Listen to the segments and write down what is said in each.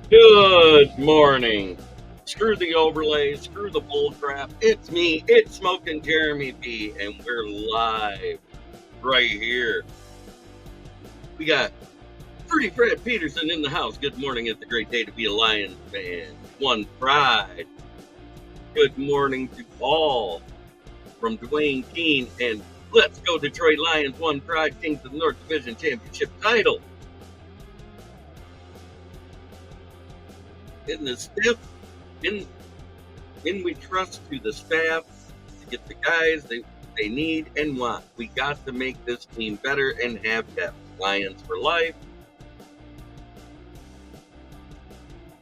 Good morning. Screw the overlay, screw the bull crap. It's me, it's Smoking Jeremy B, and we're live right here. We got Pretty Fred Peterson in the house. Good morning. It's a great day to be a Lions fan. One pride. Good morning to all from Dwayne Keene and let's go Detroit Lions. One pride, Kings of the North Division Championship title. In the stiff, in we trust to the staff to get the guys they need and want. We got to make this team better and have depth. Lions for life.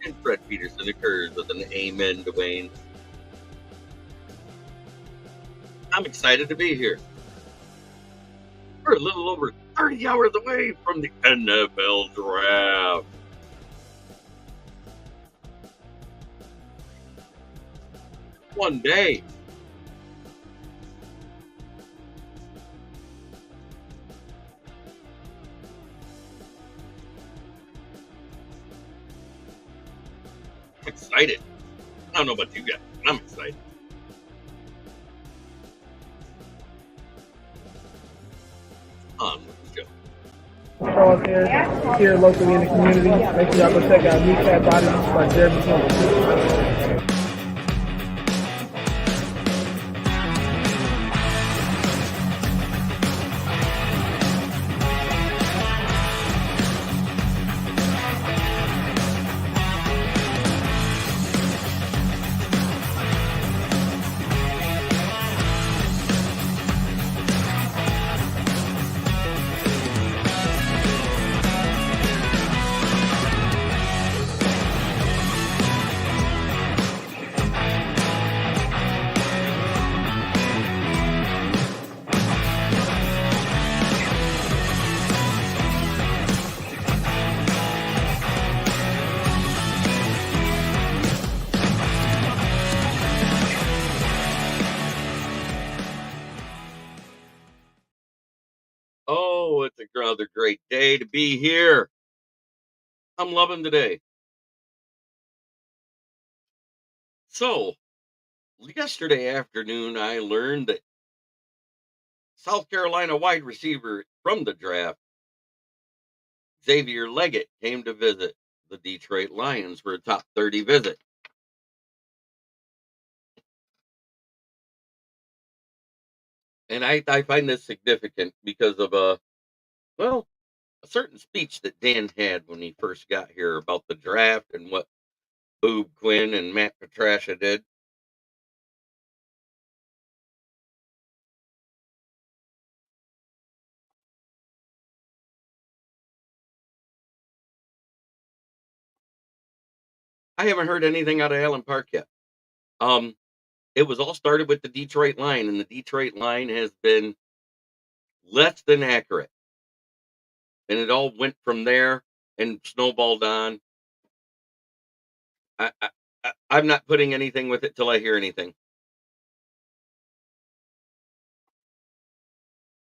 And Fred Peterson occurs with an amen, Dwayne. I'm excited to be here. We're a little over 30 hours away from the NFL draft. One day. I'm excited. I don't know about you guys, but I'm excited. On with the show. Charles here locally in the community. Make sure y'all go check out New Cat Bodies by Jeremy Campbell. Oh, it's another great day to be here. I'm loving today. So, yesterday afternoon, I learned that South Carolina wide receiver from the draft, Xavier Legette, came to visit the Detroit Lions for a top 30 visit. And I find this significant because of well, a certain speech that Dan had when he first got here about the draft and what Boob Quinn and Matt Patricia did. I haven't heard anything out of Allen Park yet. Um, it was all started with the Detroit line, and the Detroit line has been less than accurate. And it all went from there and snowballed on. I'm not putting anything with it till I hear anything.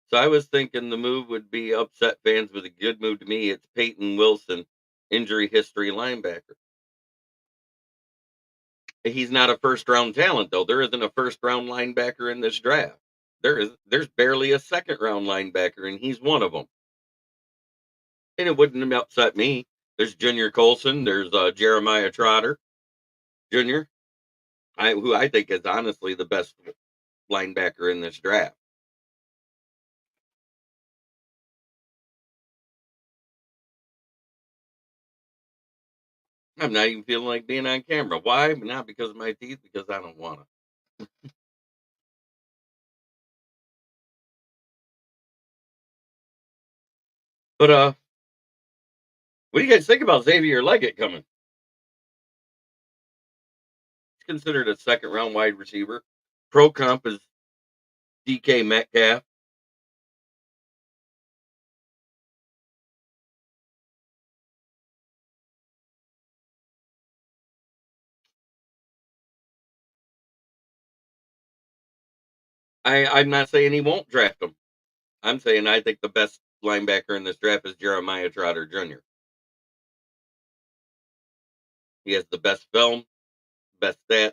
So I was thinking the move would be upset fans with a good move to me. It's Peyton Wilson, injury history linebacker. He's not a first round talent though. There isn't a first round linebacker in this draft. There's barely a second round linebacker, and he's one of them. And it wouldn't have upset me. There's Junior Colson. There's Jeremiah Trotter Jr. Who I think is honestly the best linebacker in this draft. I'm not even feeling like being on camera. Why? Not because of my teeth, because I don't want to. But what do you guys think about Xavier Legette coming? He's considered a second round wide receiver. Pro comp is DK Metcalf. I'm not saying he won't draft him. I'm saying I think the best linebacker in this draft is Jeremiah Trotter Jr. He has the best film, best stats,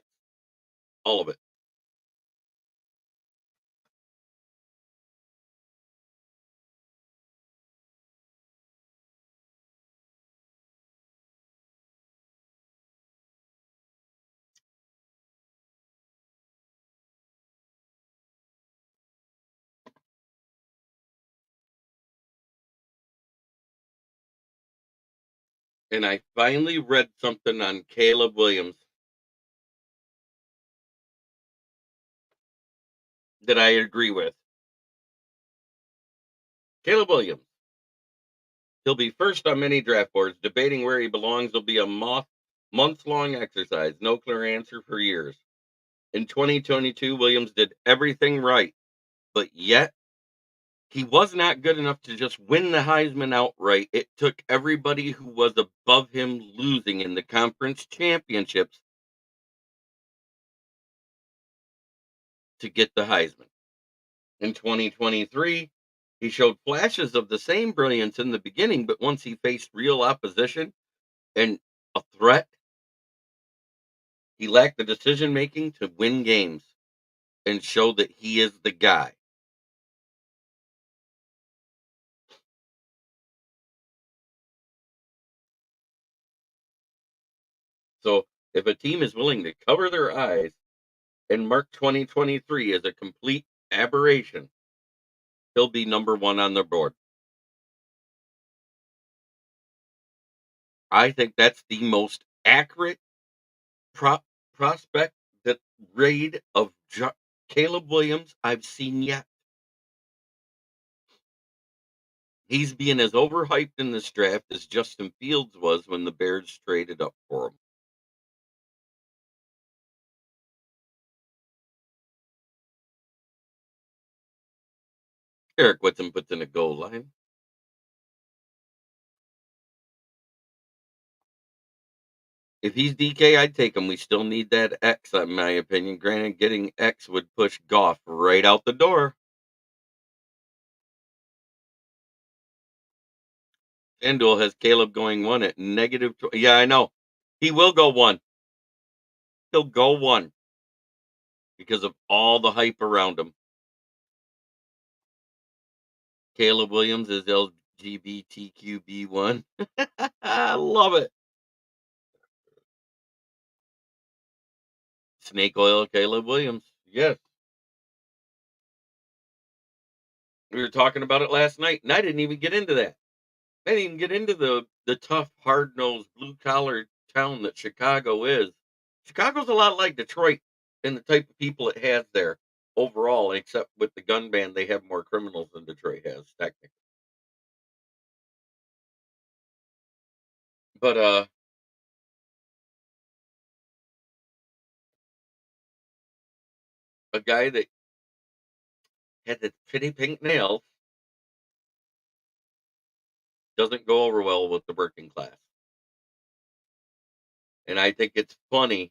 all of it. And I finally read something on Caleb Williams that I agree with. Caleb Williams, he'll be first on many draft boards. Debating where he belongs will be a months-long exercise. No clear answer for years. In 2022, Williams did everything right, but yet he was not good enough to just win the Heisman outright. It took everybody who was above him losing in the conference championships to get the Heisman. In 2023, he showed flashes of the same brilliance in the beginning, but once he faced real opposition and a threat, he lacked the decision making to win games and show that he is the guy. So if a team is willing to cover their eyes and mark 2023 as a complete aberration, he'll be number one on the board. I think that's the most accurate prospect that grade of Caleb Williams I've seen yet. He's being as overhyped in this draft as Justin Fields was when the Bears traded up for him. Eric Whitson puts in a goal line. If he's DK, I'd take him. We still need that X, in my opinion. Granted, getting X would push Goff right out the door. FanDuel has Caleb going one at negative. Yeah, I know. He will go one. He'll go one because of all the hype around him. Caleb Williams is LGBTQB1. I love it. Snake oil, Caleb Williams. Yes. We were talking about it last night, and I didn't even get into that. I didn't even get into the tough, hard nosed, blue collar town that Chicago is. Chicago's a lot like Detroit in the type of people it has there overall, except with the gun ban, they have more criminals than Detroit has, technically. But a guy that had the pretty pink nails doesn't go over well with the working class. And I think it's funny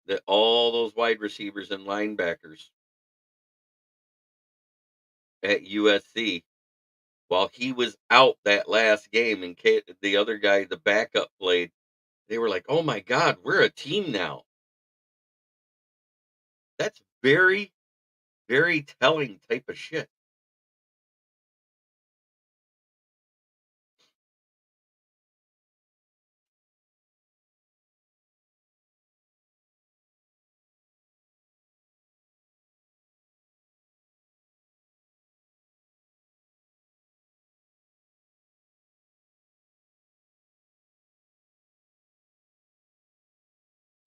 that all those wide receivers and linebackers at USC, while he was out that last game and the other guy, the backup, played, they were like, "Oh my God, we're a team now." That's very, very telling type of shit.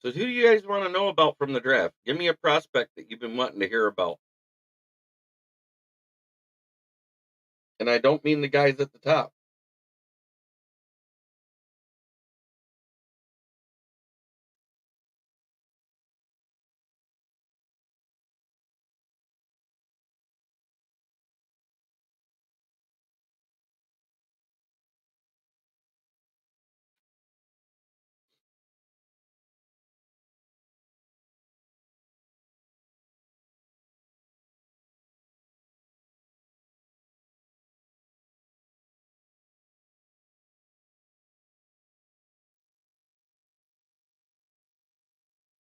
So, who do you guys want to know about from the draft? Give me a prospect that you've been wanting to hear about. And I don't mean the guys at the top.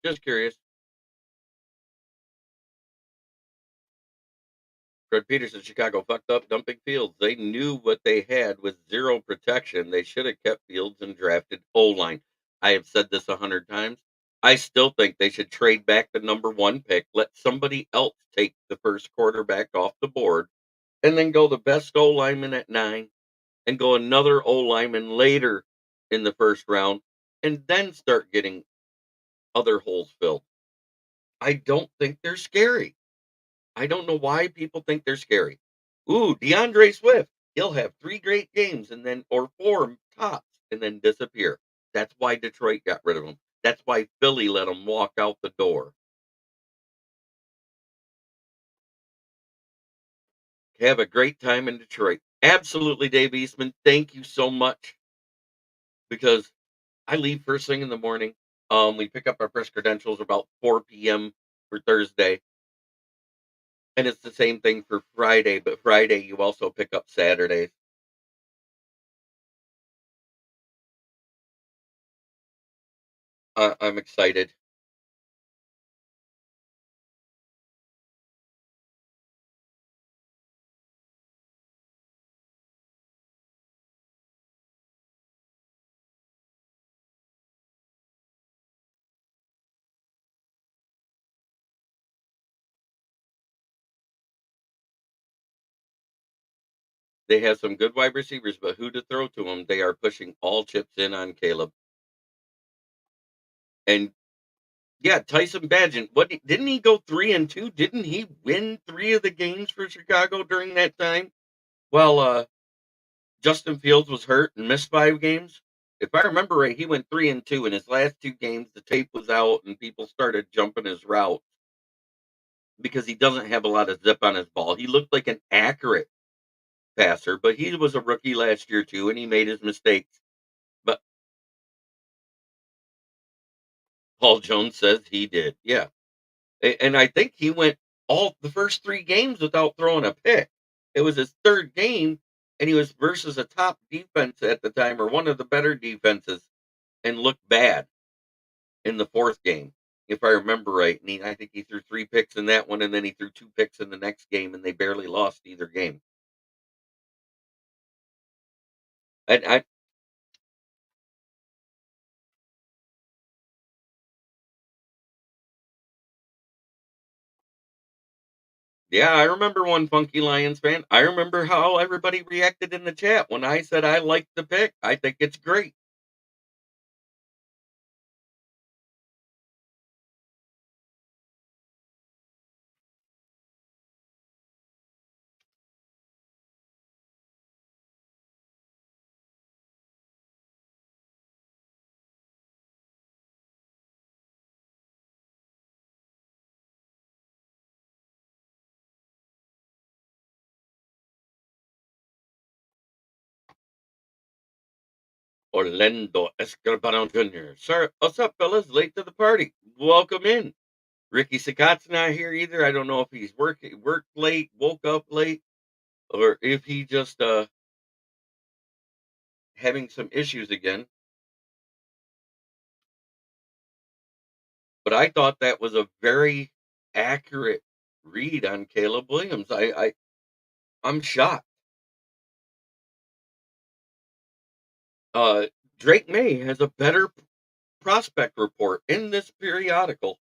Just curious. Fred Peterson, Chicago fucked up dumping Fields. They knew what they had with zero protection. They should have kept Fields and drafted O-line. I have said this 100 times. I still think they should trade back the number one pick, let somebody else take the first quarterback off the board, and then go the best O lineman at 9 and go another O lineman later in the first round and then start getting other holes filled. I don't think they're scary. I don't know why people think they're scary. Ooh, DeAndre Swift. He'll have 3 great games and then, or 4 tops, and then disappear. That's why Detroit got rid of him. That's why Philly let him walk out the door. Have a great time in Detroit. Absolutely, Dave Eastman. Thank you so much because I leave first thing in the morning. We pick up our press credentials about 4 p.m. for Thursday. And it's the same thing for Friday, but Friday you also pick up Saturdays. I'm excited. They have some good wide receivers, but who to throw to them? They are pushing all chips in on Caleb. And yeah, Tyson Badgett. What didn't he go 3-2? Didn't he win 3 of the games for Chicago during that time? Well, Justin Fields was hurt and missed 5 games. If I remember right, he went 3-2 in his last 2 games. The tape was out and people started jumping his route because he doesn't have a lot of zip on his ball. He looked like an accurate passer, but he was a rookie last year too, and he made his mistakes. But Paul Jones says he did. Yeah. And I think he went all the first 3 games without throwing a pick. It was his third game, and he was versus a top defense at the time, or one of the better defenses, and looked bad in the fourth game, if I remember right. And I think he threw 3 picks in that one, and then he threw 2 picks in the next game, and they barely lost either game. I Yeah, I remember one Funky Lions fan. I remember how everybody reacted in the chat when I said I like the pick. I think it's great. Orlando Escobar Jr. Sir, what's up, fellas? Late to the party. Welcome in. Ricky Scott's not here either. I don't know if he's worked late, woke up late, or if he just having some issues again. But I thought that was a very accurate read on Caleb Williams. I'm shocked. Uh, Drake May has a better prospect report in this periodical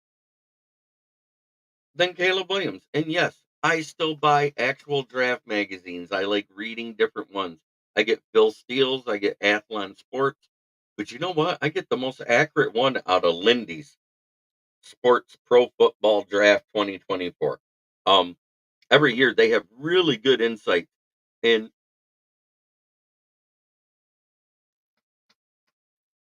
than Caleb Williams. And yes, I still buy actual draft magazines. I like reading different ones. I get Phil Steele's, I get Athlon Sports. But you know what? I get the most accurate one out of Lindy's Sports Pro Football Draft 2024. Um, every year they have really good insight. And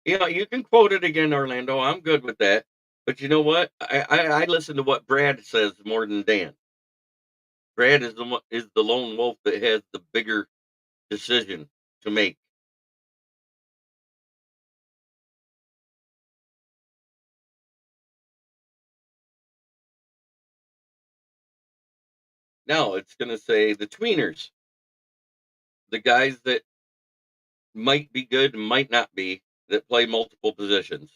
you can quote it again, Orlando. I'm good with that. But you know what? I listen to what Brad says more than Dan. Brad is the lone wolf that has the bigger decision to make. Now it's going to say the tweeners, the guys that might be good and might not be, that play multiple positions.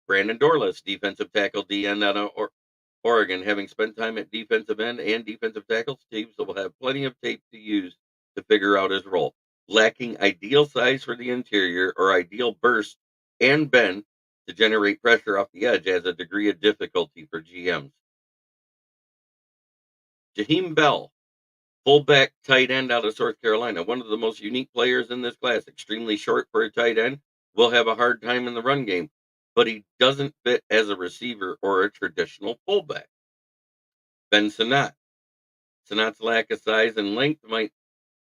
Brandon Dorless, defensive tackle, DN out of Oregon, having spent time at defensive end and defensive tackle, Steve will have plenty of tape to use to figure out his role. Lacking ideal size for the interior or ideal burst and bend to generate pressure off the edge adds a degree of difficulty for GMs. Jaheim Bell, fullback tight end out of North Carolina, one of the most unique players in this class, extremely short for a tight end, will have a hard time in the run game, but he doesn't fit as a receiver or a traditional fullback. Ben Sinnott. Sinnott's lack of size and length might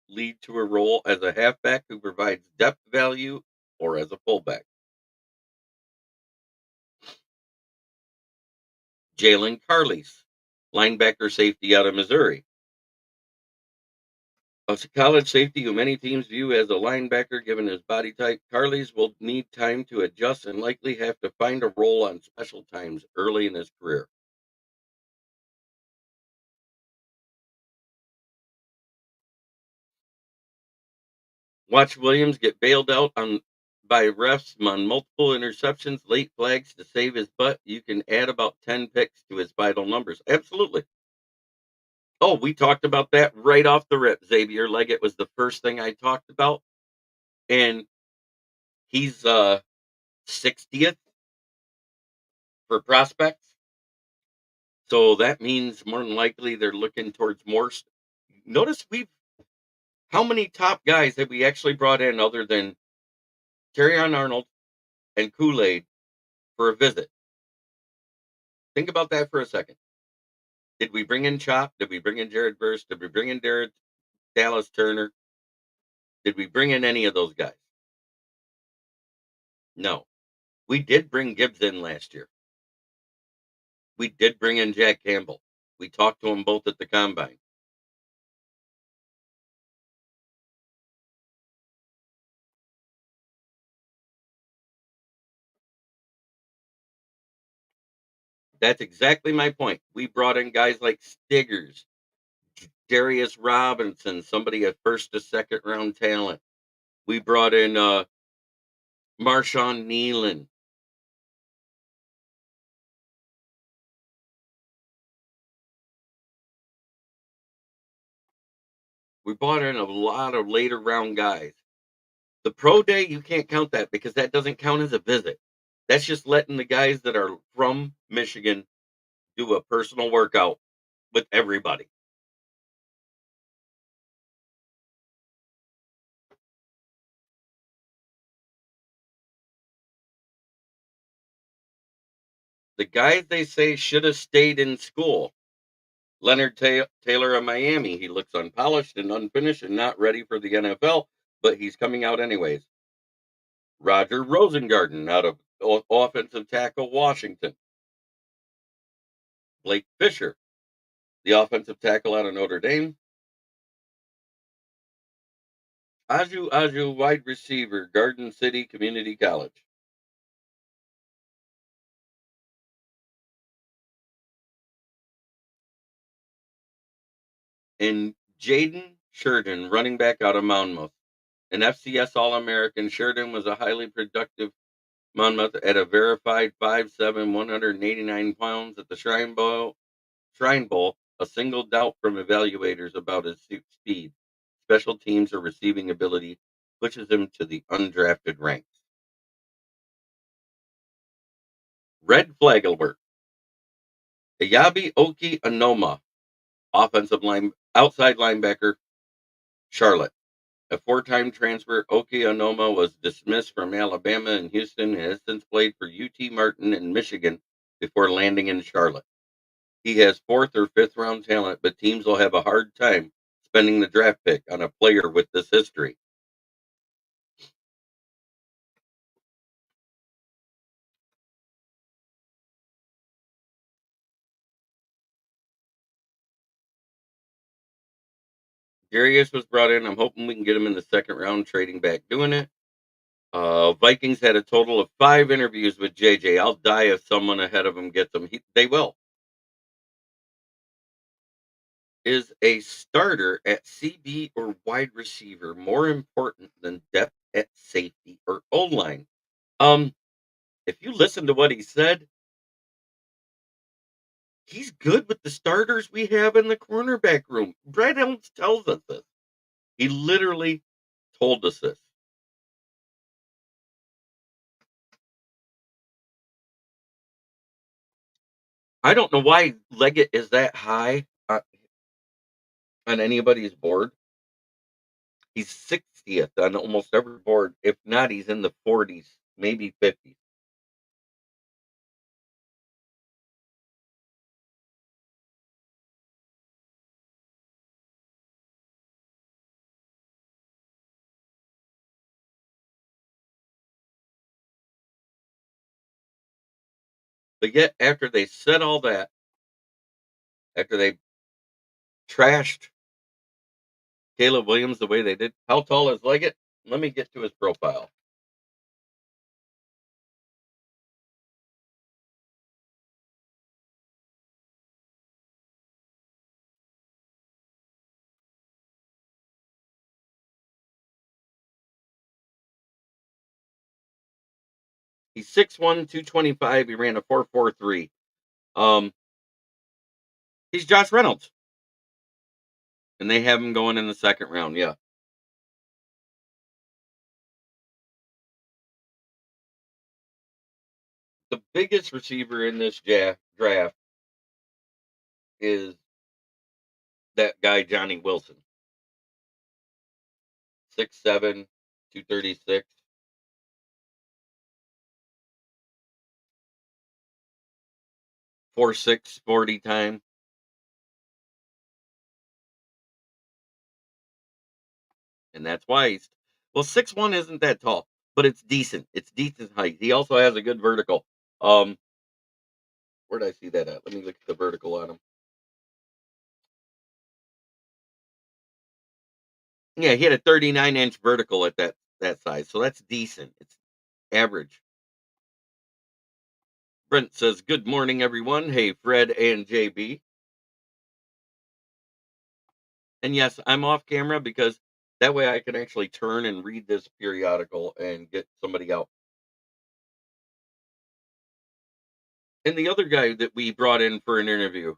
lead to a role as a halfback who provides depth value or as a fullback. Jalen Carlise, linebacker safety out of Missouri. A college safety who many teams view as a linebacker given his body type, Carlise will need time to adjust and likely have to find a role on special times early in his career. Watch Williams get bailed out on by refs on multiple interceptions, late flags to save his butt. You can add about 10 picks to his vital numbers. Absolutely. Oh, we talked about that right off the rip. Xavier Legette was the first thing I talked about. And he's 60th for prospects. So that means more than likely they're looking towards more. Notice how many top guys have we actually brought in other than Terrion Arnold and Kool-Aid for a visit? Think about that for a second. Did we bring in Chop? Did we bring in Jared Verse? Did we bring in Dallas Turner? Did we bring in any of those guys? No. We did bring Gibbs in last year. We did bring in Jack Campbell. We talked to them both at the combine. That's exactly my point. We brought in guys like Stiggers, Darius Robinson, somebody at first to second round talent. We brought in Marshawn Nealon. We brought in a lot of later round guys. The pro day, you can't count that because that doesn't count as a visit. That's just letting the guys that are from Michigan do a personal workout with everybody. The guys they say should have stayed in school. Leonard Taylor of Miami. He looks unpolished and unfinished and not ready for the NFL, but he's coming out anyways. Roger Rosengarten out of offensive tackle Washington. Blake Fisher, the offensive tackle out of Notre Dame. Aju, wide receiver, Garden City Community College. And Jaden Sheridan, running back out of Monmouth. An FCS All American, Sheridan was a highly productive Monmouth at a verified 5'7", 189 pounds at the Shrine Bowl. A single doubt from evaluators about his speed, special teams, or receiving ability pushes him to the undrafted ranks. Red flag alert. Ayabi Oki Anoma, outside linebacker, Charlotte. A four-time transfer, Oki Anoma was dismissed from Alabama and Houston and has since played for UT Martin and Michigan before landing in Charlotte. He has fourth or fifth round talent, but teams will have a hard time spending the draft pick on a player with this history. Darius was brought in. I'm hoping we can get him in the second round, trading back, doing it. Vikings had a total of 5 interviews with JJ. I'll die if someone ahead of him gets him. They will. Is a starter at CB or wide receiver more important than depth at safety or O line? Um, if you listen to what he said, he's good with the starters we have in the cornerback room. Brad Helms tells us this. He literally told us this. I don't know why Leggett is that high on anybody's board. He's 60th on almost every board. If not, he's in the 40s, maybe 50s. But yet, after they said all that, after they trashed Caleb Williams the way they did, how tall is Leggett? Let me get to his profile. He's 6'1", 225. He ran a 4.43. He's Josh Reynolds. And they have him going in the second round, yeah. The biggest receiver in this draft is that guy, Johnny Wilson. 6'7", 236. 4.6 40 time. And that's why he's, well, 6'1" isn't that tall, but it's decent. It's decent height. He also has a good vertical. Where did I see that at? Let me look at the vertical on him. Yeah, he had a 39-inch vertical at that size, so that's decent. It's average. Brent says, "Good morning, everyone. Hey, Fred and JB." And yes, I'm off camera because that way I can actually turn and read this periodical and get somebody out. And the other guy that we brought in for an interview,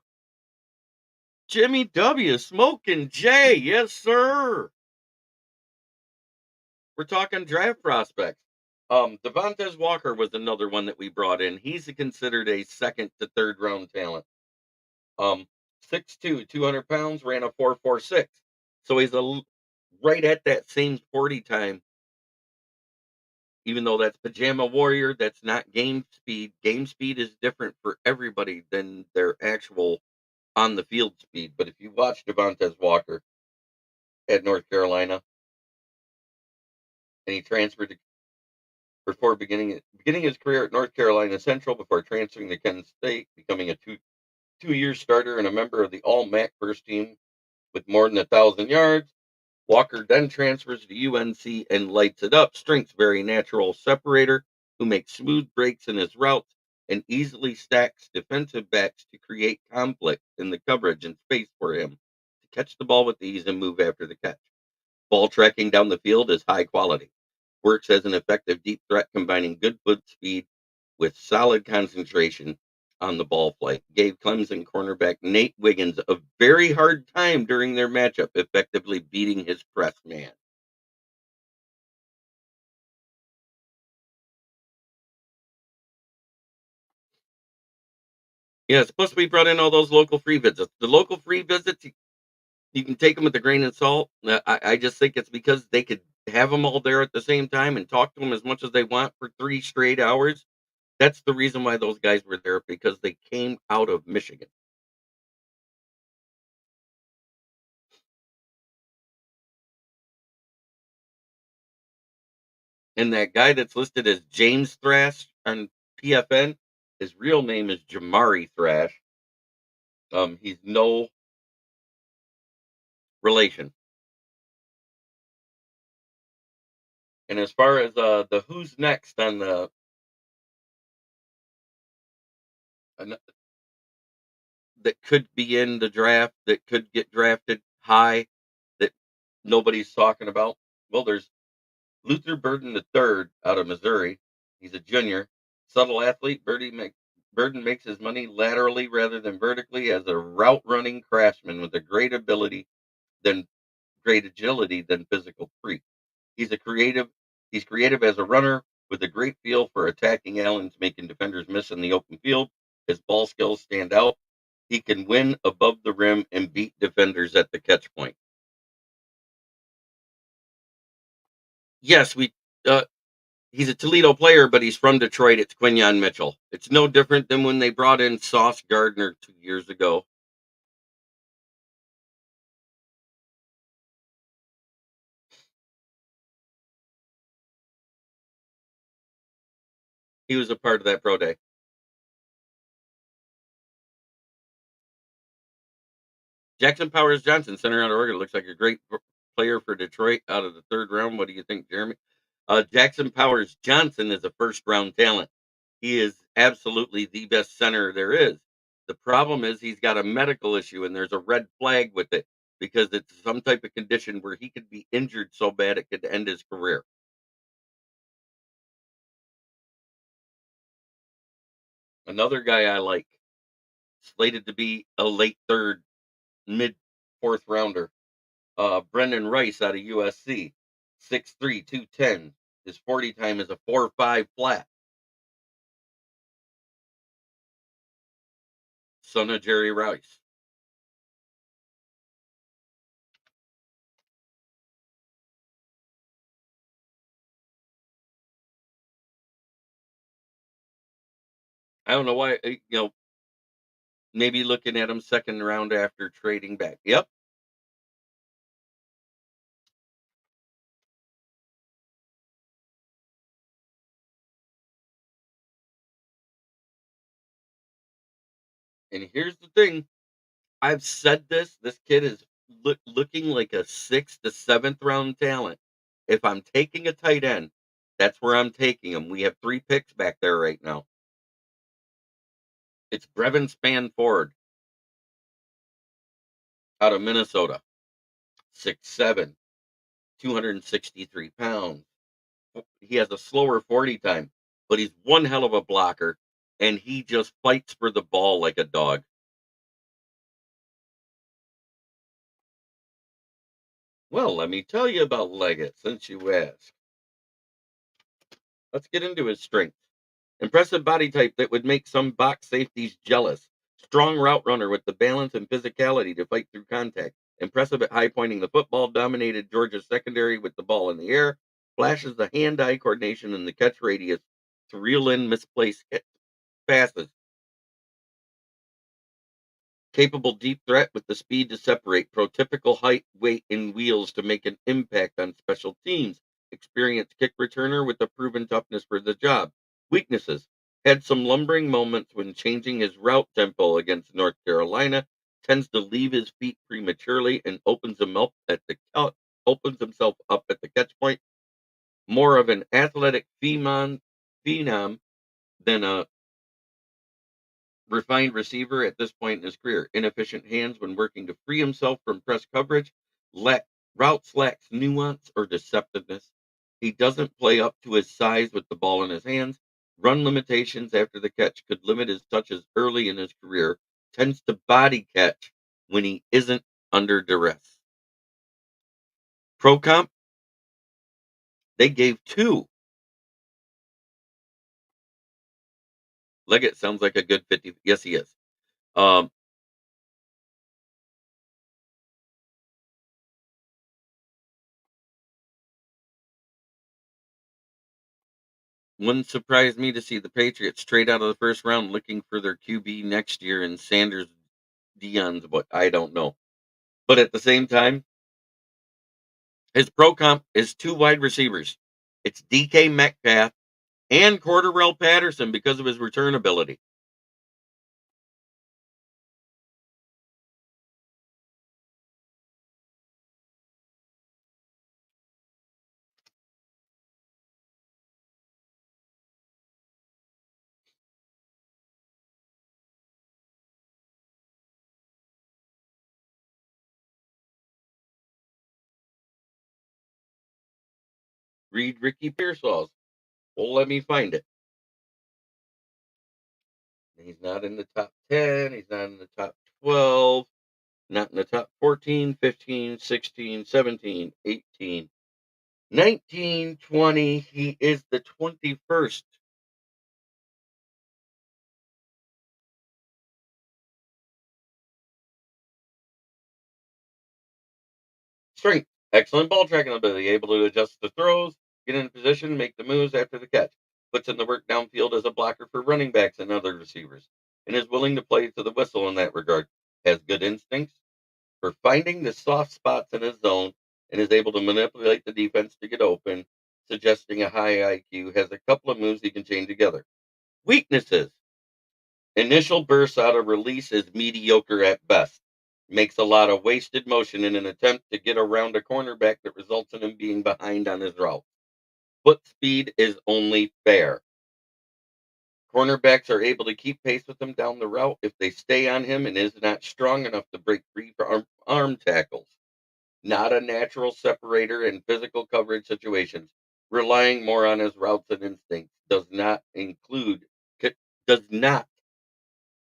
Jimmy W. Smokin' J. Yes, sir. We're talking draft prospects. Devontae Walker was another one that we brought in. He's considered a second to third round talent. 6'2", 200 pounds, ran a 4.46. So he's right at that same 40 time. Even though that's Pajama Warrior, that's not game speed. Game speed is different for everybody than their actual on the field speed. But if you watch Devontae Walker at North Carolina, and he transferred to before beginning his career at North Carolina Central before transferring to Kent State, becoming a two-year starter and a member of the All MAC first team with more than 1,000 yards. Walker then transfers to UNC and lights it up. Strengths very natural separator who makes smooth breaks in his routes and easily stacks defensive backs to create conflict in the coverage and space for him to catch the ball with ease and move after the catch. Ball tracking down the field is high quality. Works as an effective deep threat, combining good foot speed with solid concentration on the ball flight. Gave Clemson cornerback Nate Wiggins a very hard time during their matchup, effectively beating his press man. Yeah, it's supposed to be brought in all those local free visits. The local free visits, you can take them with a grain of salt. I just think it's because they could have them all there at the same time and talk to them as much as they want for 3 straight hours. That's the reason why those guys were there, because they came out of Michigan. And that guy that's listed as James Thrash on PFN, his real name is Jamari Thrash. He's no relation. And as far as the who's next on the that could be in the draft, that could get drafted high, that nobody's talking about. Well, there's Luther Burden III out of Missouri. He's a junior, Subtle athlete, Burden makes his money laterally rather than vertically as a route running craftsman with a than great agility than physical freak. He's a creative he's creative as a runner with a great feel for attacking Allens, making defenders miss in the open field. His ball skills stand out. He can win above the rim and beat defenders at the catch point. Yes, we he's a Toledo player, but he's from Detroit. It's Quinyon Mitchell. It's no different than when they brought in Sauce Gardner 2 years ago. He was a part of that pro day. Jackson Powers Johnson, center out of Oregon, looks like a great player for Detroit out of the third round. What do you think, Jeremy? Jackson Powers Johnson is a first round talent. He is absolutely the best center there is. The problem is he's got a medical issue and there's a red flag with it because it's some type of condition where he could be injured so bad it could end his career. Another guy I like, slated to be a late third, mid fourth rounder, Brendan Rice out of USC, 6'3", 210. His 40 time is a 4.5 flat. Son of Jerry Rice. I don't know why, maybe looking at him second round after trading back. Yep. And here's the thing. I've said this. This kid is looking like a sixth to seventh round talent. If I'm taking a tight end, that's where I'm taking him. We have 3 picks back there right now. It's Brevin Spanford out of Minnesota, 6'7", 263 pounds. He has a slower 40 time, but he's one hell of a blocker, and he just fights for the ball like a dog. Well, let me tell you about Leggett since you asked. Let's get into his strengths. Impressive body type that would make some box safeties jealous. Strong route runner with the balance and physicality to fight through contact. Impressive at high pointing the football, dominated Georgia's secondary with the ball in the air. Flashes the hand-eye coordination and the catch radius to reel in misplaced passes. Capable deep threat with the speed to separate. Prototypical height, weight, and wheels to make an impact on special teams. Experienced kick returner with the proven toughness for the job. Weaknesses. Had some lumbering moments when changing his route tempo against North Carolina. Tends to leave his feet prematurely and opens himself up at the catch point. More of an athletic phenom than a refined receiver at this point in his career. Inefficient hands when working to free himself from press coverage. Lack, Routes lacks nuance or deceptiveness. He doesn't play up to his size with the ball in his hands. Run limitations after the catch could limit his touches early in his career. Tends to body catch when he isn't under duress. Pro comp, they gave 2. Leggett sounds like a good 50. Yes, he is. Um, Wouldn't surprise me to see the Patriots straight out of the first round looking for their QB next year in Sanders Dion's, but I don't know. But at the same time, his pro comp is 2 wide receivers. It's DK Metcalf and Cordarrelle Patterson because of his return ability. Read Ricky Pearsall's. Well, let me find it. He's not in the top 10. He's not in the top 12. Not in the top 14, 15, 16, 17, 18, 19, 20. He is the 21st. Strength. Excellent ball tracking ability. Able to adjust the throws, get in position, make the moves after the catch. Puts in the work downfield as a blocker for running backs and other receivers. And is willing to play to the whistle in that regard. Has good instincts for finding the soft spots in his zone and is able to manipulate the defense to get open, suggesting a high IQ. Has a couple of moves he can chain together. Weaknesses. Initial bursts out of release is mediocre at best. Makes a lot of wasted motion in an attempt to get around a cornerback that results in him being behind on his route. Foot speed is only fair. Cornerbacks are able to keep pace with him down the route if they stay on him and is not strong enough to break free for arm tackles. Not a natural separator in physical coverage situations. Relying more on his routes and instincts. Does not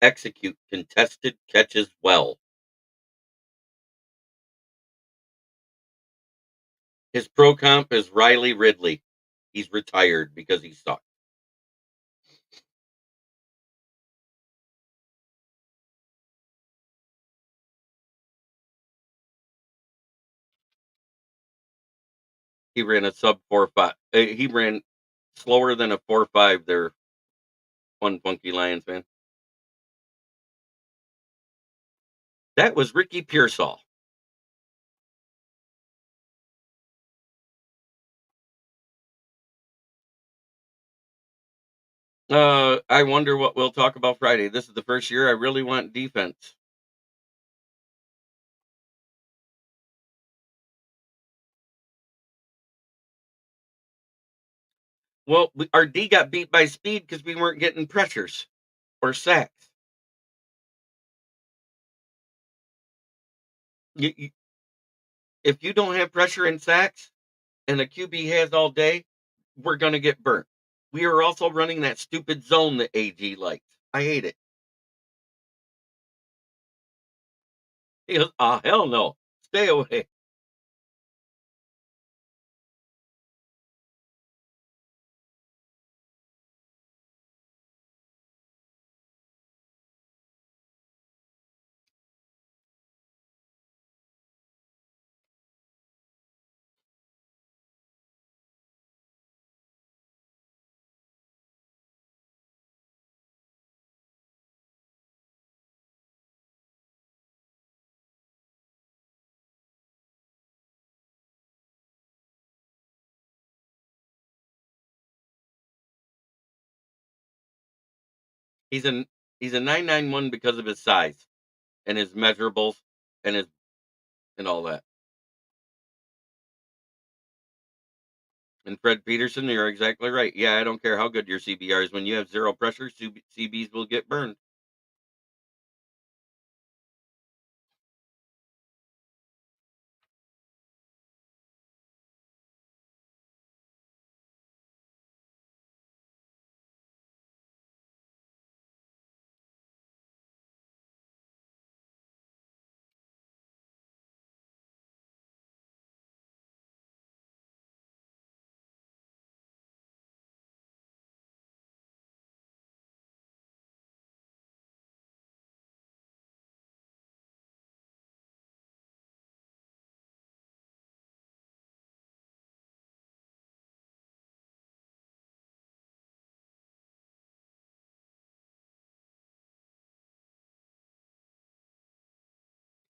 execute contested catches well. His pro comp is Riley Ridley. He's retired because he sucked. He ran a sub 4.5. He ran slower than a 4.5 there, one funky Lions fan. That was Ricky Pearsall. I wonder what we'll talk about Friday. This is the first year I really want defense. Well, our D got beat by speed because we weren't getting pressures or sacks. If you don't have pressure and sacks, and the QB has all day, we're going to get burnt. We are also running that stupid zone that AG likes. I hate it. He goes, oh, hell no. Stay away. He's an he's a 991 because of his size and his measurables and his and all that. And Fred Peterson, you're exactly right. Yeah, I don't care how good your CBR is. When you have zero pressure, CBs will get burned.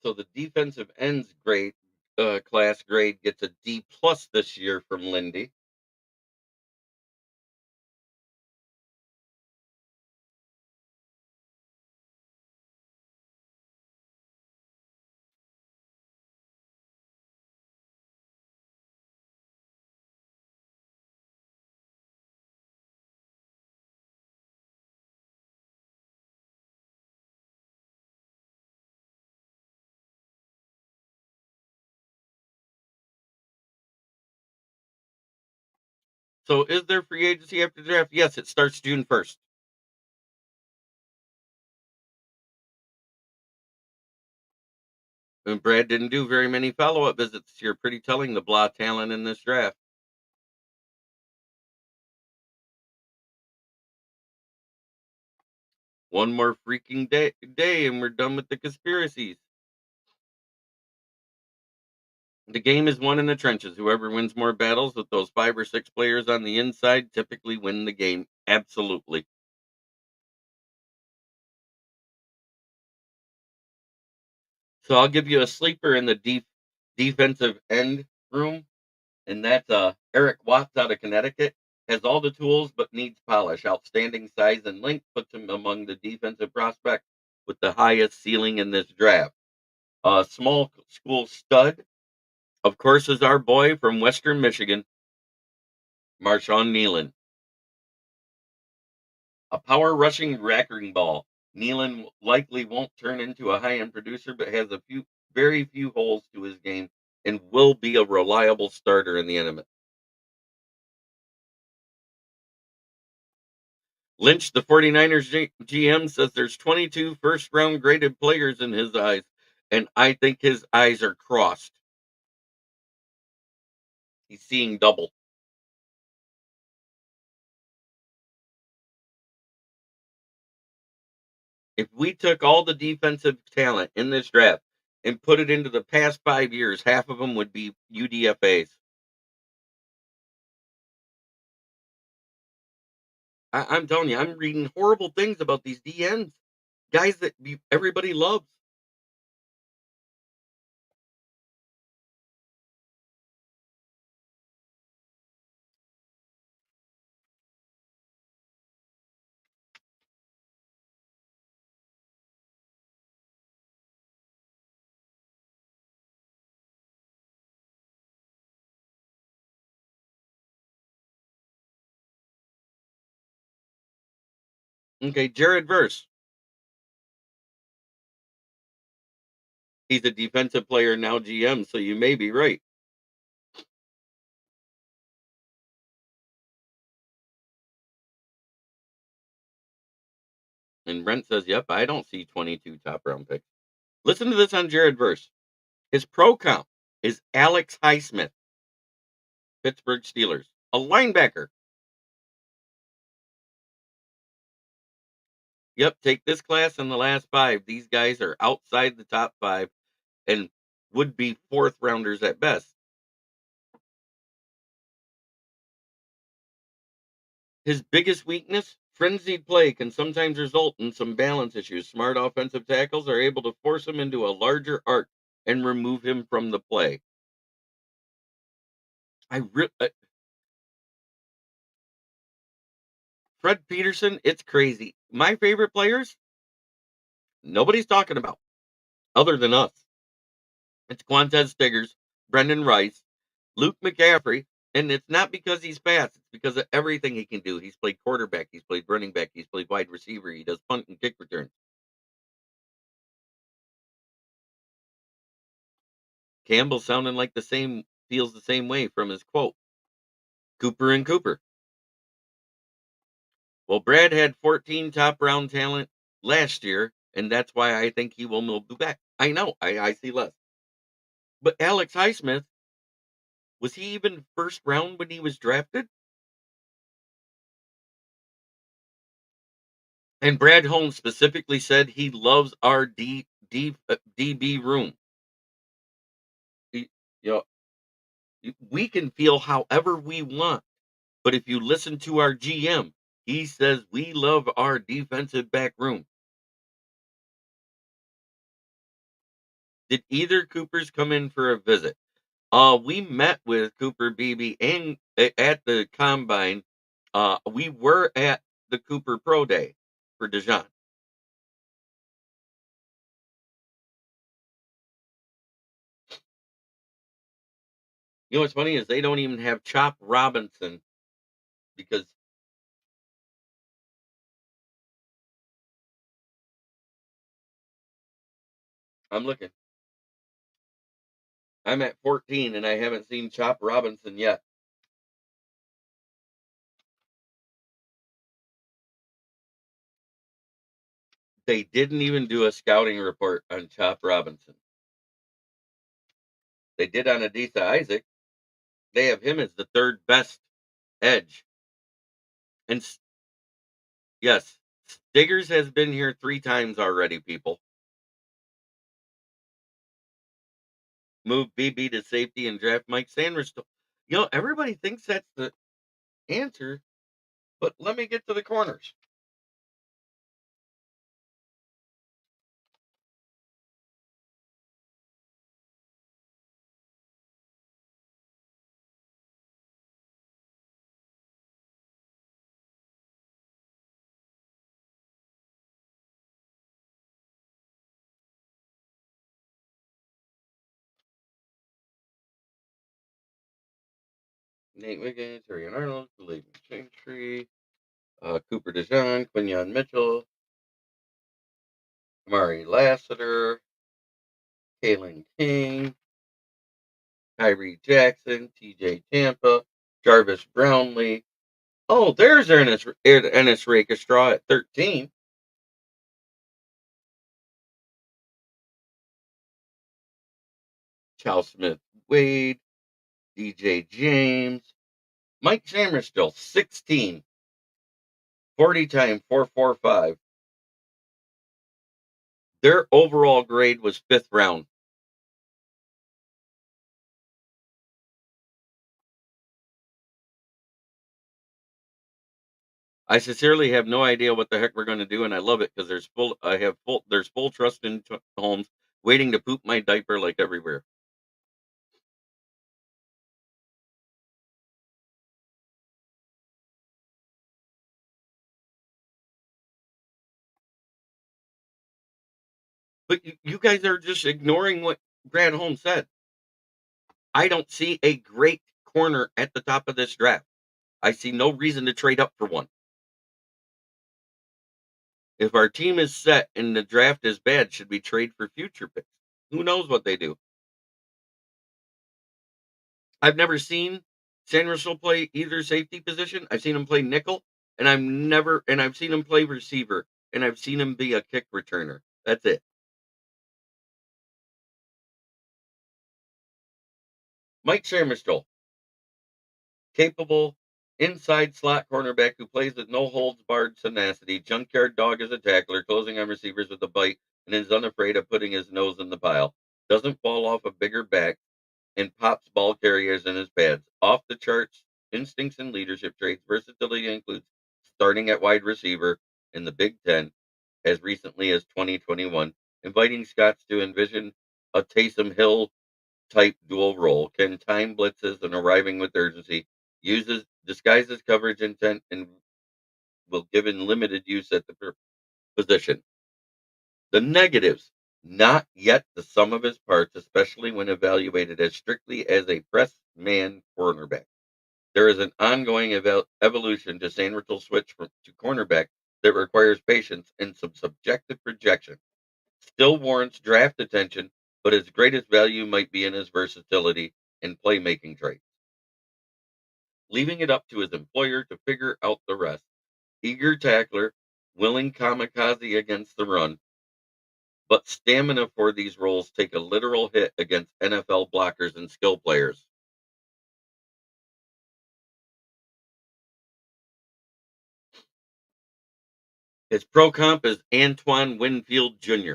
So the defensive ends grade class grade gets a D plus this year from Lindy. So is there free agency after draft? Yes, it starts June 1st. And Brad didn't do very many follow-up visits. You're pretty telling the blah talent in this draft. One more freaking day and we're done with the conspiracies. The game is won in the trenches. Whoever wins more battles with those 5 or 6 players on the inside typically win the game. Absolutely. So I'll give you a sleeper in the defensive end room, and that's Eric Watts out of Connecticut. Has all the tools but needs polish. Outstanding size and length puts him among the defensive prospects with the highest ceiling in this draft. Small school stud, of course, is our boy from Western Michigan, Marshawn Nealon. A power rushing wrecking ball. Nealon likely won't turn into a high end producer, but has very few holes to his game and will be a reliable starter in the NFL. Lynch, the 49ers GM, says there's 22 first round graded players in his eyes, and I think his eyes are crossed. He's seeing double. If we took all the defensive talent in this draft and put it into the past 5 years, half of them would be UDFAs. I'm telling you, I'm reading horrible things about these DNs, guys that everybody loves. Okay, Jared Verse. He's a defensive player now GM, so you may be right. And Brent says, "Yep, I don't see 22 top round picks." Listen to this on Jared Verse. His pro comp is Alex Highsmith, Pittsburgh Steelers, a linebacker. Yep, take this class and the last 5. These guys are outside the top 5 and would be 4th rounders at best. His biggest weakness, frenzied play can sometimes result in some balance issues. Smart offensive tackles are able to force him into a larger arc and remove him from the play. Fred Peterson, it's crazy. My favorite players, nobody's talking about other than us. It's Quantez Stiggers, Brendan Rice, Luke McCaffrey, and it's not because he's fast. It's because of everything he can do. He's played quarterback, he's played running back, he's played wide receiver, he does punt and kick returns. Campbell sounding like feels the same way from his quote. Cooper and Cooper. Well, Brad had 14 top round talent last year, and that's why I think he will move back. I know, I see less. But Alex Highsmith, was he even first round when he was drafted? And Brad Holmes specifically said he loves our DB room. He, you know, we can feel however we want, but if you listen to our GM, he says we love our defensive back room. Did either Coopers come in for a visit? We met with Cooper Beebe and at the combine. We were at the Cooper Pro Day for Dijon. You know what's funny is they don't even have Chop Robinson because I'm looking. I'm at 14 and I haven't seen Chop Robinson yet. They didn't even do a scouting report on Chop Robinson. They did on Adisa Isaac. They have him as the third best edge. And yes, Stiggers has been here 3 times already, people. Move BB to safety and draft Mike Sanders. Everybody thinks that's the answer, but let me get to the corners. Nate Wiggins, Arian Arnold, Philippe Changtree, Cooper DeJean, Quinyon Mitchell, Amari Lassiter, Kalen King, Tyree Jackson, TJ Tampa, Jarvis Brownlee. Oh, there's Ennis Rakestraw at 13. Charles Smith Wade, DJ James, Mike Samerstill, 16. 40 time 445. Their overall grade was 5th round. I sincerely have no idea what the heck we're going to do, and I love it because there's full trust in Holmes, waiting to poop my diaper like everywhere. But you guys are just ignoring what Brad Holmes said. I don't see a great corner at the top of this draft. I see no reason to trade up for one. If our team is set and the draft is bad, should we trade for future picks? Who knows what they do? I've never seen Sanderson play either safety position. I've seen him play nickel, and I've seen him play receiver, and I've seen him be a kick returner. That's it. Mike Samerstill, capable inside slot cornerback who plays with no holds barred tenacity, junkyard dog as a tackler, closing on receivers with a bite, and is unafraid of putting his nose in the pile. Doesn't fall off a bigger back and pops ball carriers in his pads. Off the charts instincts and leadership traits. Versatility includes starting at wide receiver in the Big Ten as recently as 2021, inviting Scots to envision a Taysom Hill type dual role, can time blitzes and arriving with urgency, disguises coverage intent, and will given limited use at the position. The negatives, not yet the sum of his parts, especially when evaluated as strictly as a press man cornerback. There is an ongoing evolution to Sandertill's switch to cornerback that requires patience and some subjective projection. Still warrants draft attention, but his greatest value might be in his versatility and playmaking traits. Leaving it up to his employer to figure out the rest. Eager tackler, willing kamikaze against the run, but stamina for these roles take a literal hit against NFL blockers and skill players. His pro comp is Antoine Winfield Jr.,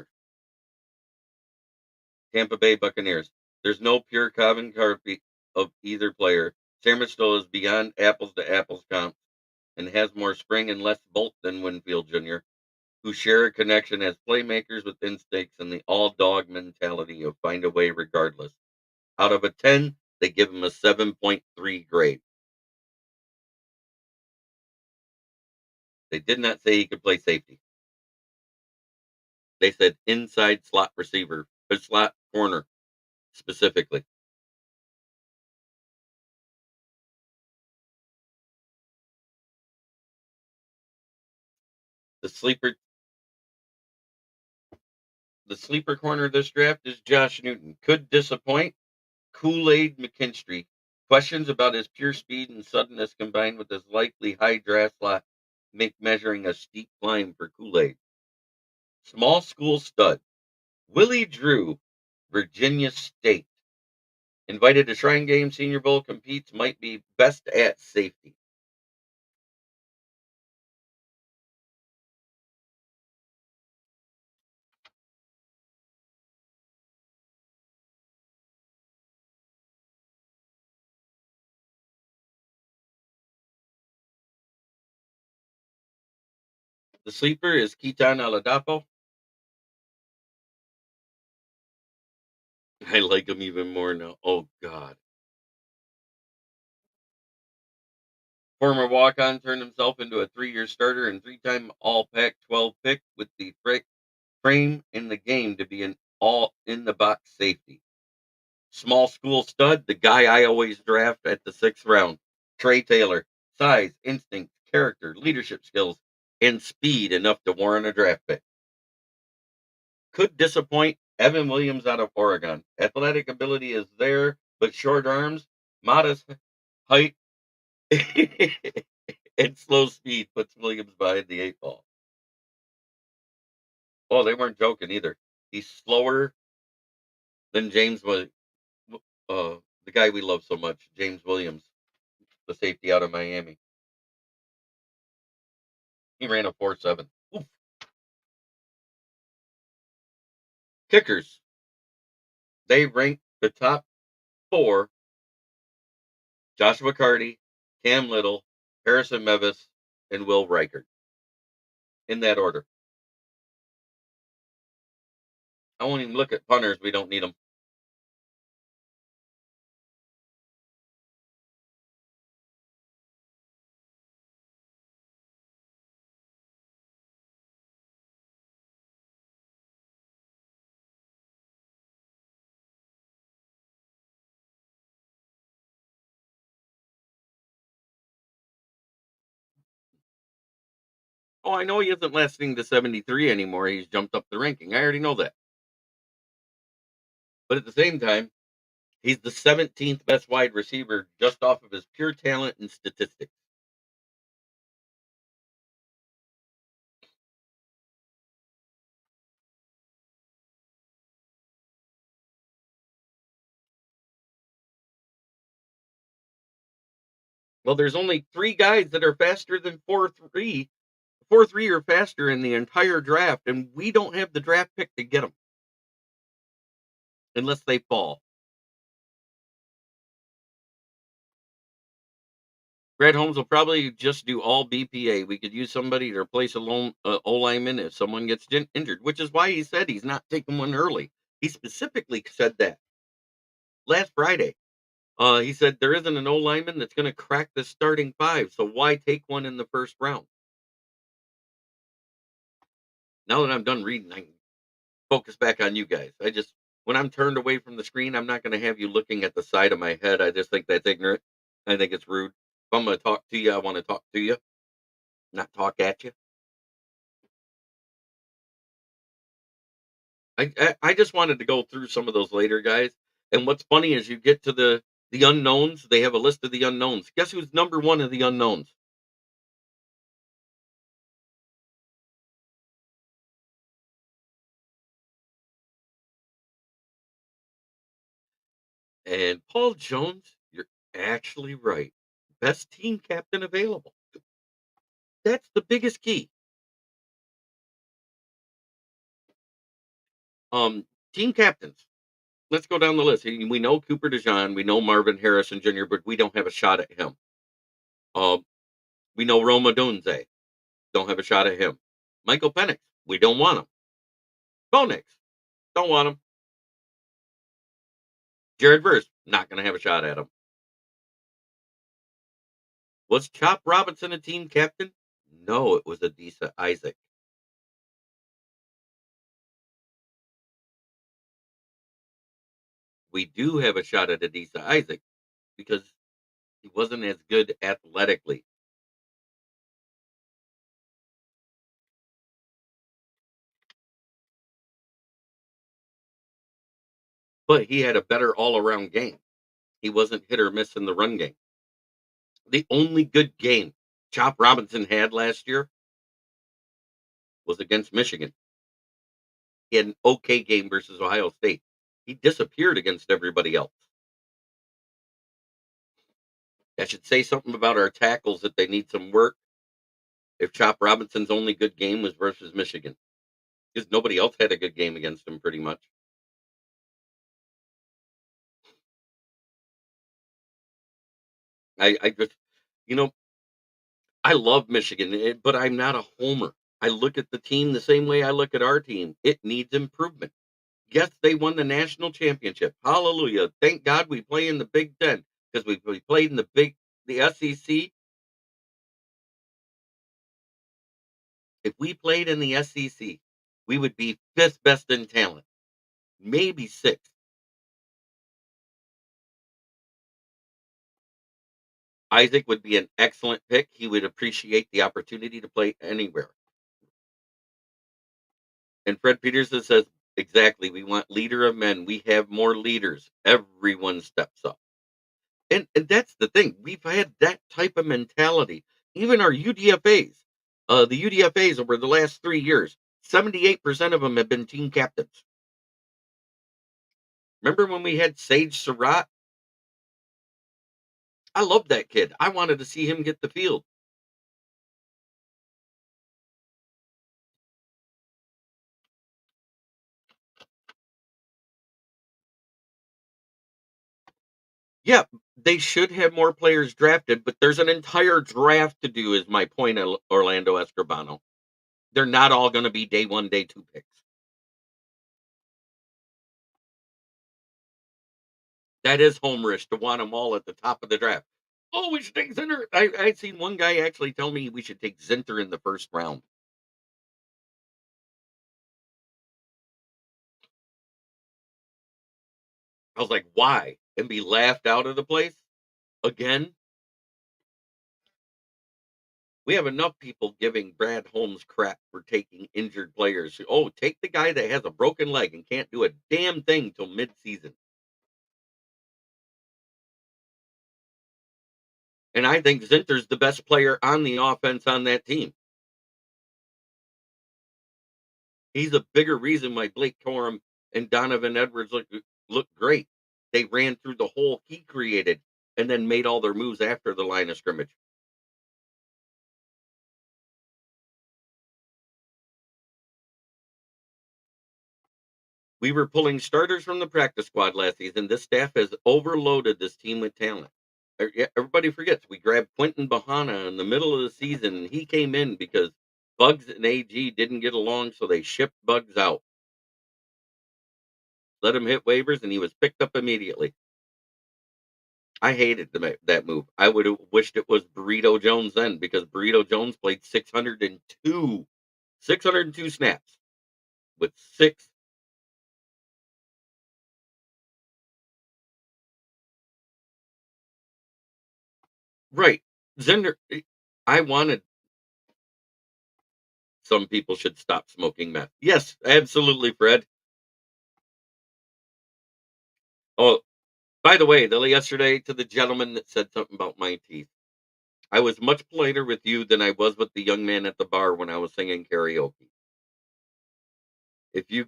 Tampa Bay Buccaneers. There's no pure carbon copy of either player. Samerstill is beyond apples to apples comp and has more spring and less bolt than Winfield Jr., who share a connection as playmakers with instincts and the all dog mentality of find a way regardless. Out of a 10, they give him a 7.3 grade. They did not say he could play safety. They said inside slot receiver, or slot corner specifically. The sleeper the sleeper corner of this draft is Josh Newton. Could disappoint. Kool-Aid McKinstry. Questions about his pure speed and suddenness combined with his likely high draft slot make measuring a steep climb for Kool-Aid. Small school stud. Willie Drew, Virginia State. Invited to Shrine Game, Senior Bowl competes, might be best at safety. The sleeper is Keaton Oladapo. I like him even more now. Oh, God. Former walk-on turned himself into a 3-year starter and 3-time All Pac-12 pick with the frame in the game to be an all in the box safety. Small school stud, the guy I always draft at the 6th round. Trey Taylor, size, instinct, character, leadership skills, and speed enough to warrant a draft pick. Could disappoint Evan Williams out of Oregon. Athletic ability is there, but short arms, modest height, and slow speed puts Williams behind the 8 ball. Oh, they weren't joking either. He's slower than James was, the guy we love so much, James Williams, the safety out of Miami. He ran a 4.7. Oof. Kickers. They ranked the top 4: Joshua Carty, Cam Little, Harrison Mevis, and Will Reichert. In that order. I won't even look at punters. We don't need them. Oh, I know he isn't lasting to 73 anymore. He's jumped up the ranking. I already know that. But at the same time, he's the 17th best wide receiver just off of his pure talent and statistics. Well, there's only 3 guys that are faster than 4.3. 4.3 or faster in the entire draft, and we don't have the draft pick to get them unless they fall. Brad Holmes will probably just do all BPA. We could use somebody to replace a lone O lineman if someone gets injured, which is why he said he's not taking one early. He specifically said that last Friday. He said there isn't an O lineman that's going to crack the starting 5, so why take one in the first round? Now that I'm done reading, I can focus back on you guys. When I'm turned away from the screen, I'm not going to have you looking at the side of my head. I just think that's ignorant. I think it's rude. If I'm going to talk to you, I want to talk to you, not talk at you. I just wanted to go through some of those later guys. And what's funny is you get to the unknowns. They have a list of the unknowns. Guess who's number one of the unknowns? And Paul Jones, you're actually right. Best team captain available. That's the biggest key. Team captains. Let's go down the list. We know Cooper DeJean, we know Marvin Harrison Jr., but we don't have a shot at him. Um, we know Roma Dunze. Don't have a shot at him. Michael Penix. We don't want him. Bo Nix. Don't want him. Jared Verse. Not going to have a shot at him. Was Chop Robinson a team captain? No, it was Adisa Isaac. We do have a shot at Adisa Isaac because he wasn't as good athletically. But he had a better all around game. He wasn't hit or miss in the run game. The only good game Chop Robinson had last year was against Michigan. He had an okay game versus Ohio State. He disappeared against everybody else. That should say something about our tackles that they need some work. If Chop Robinson's only good game was versus Michigan, because nobody else had a good game against him, pretty much. I just, you know, I love Michigan, but I'm not a homer. I look at the team the same way I look at our team. It needs improvement. Yes, they won the national championship. Hallelujah. Thank God we play in the Big Ten because we played in the SEC. If we played in the SEC, we would be fifth best in talent, maybe sixth. Isaac would be an excellent pick. He would appreciate the opportunity to play anywhere. And Fred Peterson says, exactly, we want leader of men. We have more leaders. Everyone steps up. And that's the thing. We've had that type of mentality. Even our UDFAs, the UDFAs over the last 3 years, 78% of them have been team captains. Remember when we had Sage Surratt? I loved that kid. I wanted to see him get the field. Yeah, they should have more players drafted, but there's an entire draft to do, is my point, Orlando Escribano. They're not all going to be day one, day two picks. That is homerish to want them all at the top of the draft. Oh, we should take Zinter. I'd seen one guy actually tell me we should take Zinter in the first round. I was like, why? And be laughed out of the place again. We have enough people giving Brad Holmes crap for taking injured players. Oh, take the guy that has a broken leg and can't do a damn thing till midseason. And I think Zinter's the best player on the offense on that team. He's a bigger reason why Blake Corum and Donovan Edwards look great. They ran through the hole he created and then made all their moves after the line of scrimmage. We were pulling starters from the practice squad last season. This staff has overloaded this team with talent. Everybody forgets we grabbed Quentin Bahana in the middle of the season, and he came in because Bugs and AG didn't get along, so they shipped Bugs out. Let him hit waivers, and he was picked up immediately. I hated that move. I would have wished it was Burrito Jones then, because Burrito Jones played 602 snaps with six. Right. Zender, I wanted some people should stop smoking meth. Yes, absolutely, Fred. Oh, by the way, yesterday to the gentleman that said something about my teeth, I was much politer with you than I was with the young man at the bar when I was singing karaoke. If you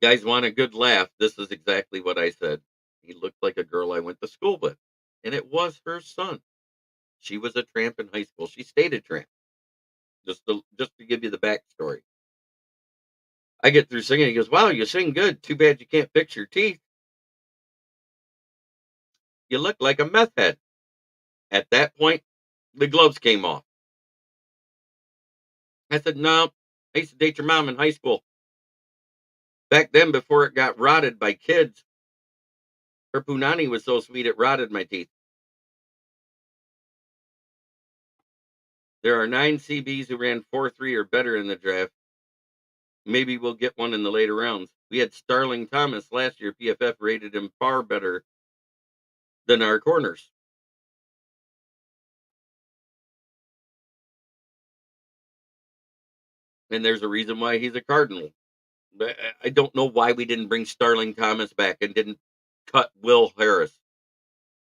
guys want a good laugh, this is exactly what I said. He looked like a girl I went to school with, and it was her son. She was a tramp in high school. She stayed a tramp. Just to give you the backstory. I get through singing. He goes, "Wow, you sing good. Too bad you can't fix your teeth. You look like a meth head." At that point, the gloves came off. I said, "No, I used to date your mom in high school. Back then, before it got rotted by kids, her punani was so sweet it rotted my teeth." There are 9 CBs who ran 4.3 or better in the draft. Maybe we'll get one in the later rounds. We had Starling Thomas last year. PFF rated him far better than our corners. And there's a reason why he's a Cardinal. But I don't know why we didn't bring Starling Thomas back and didn't cut Will Harris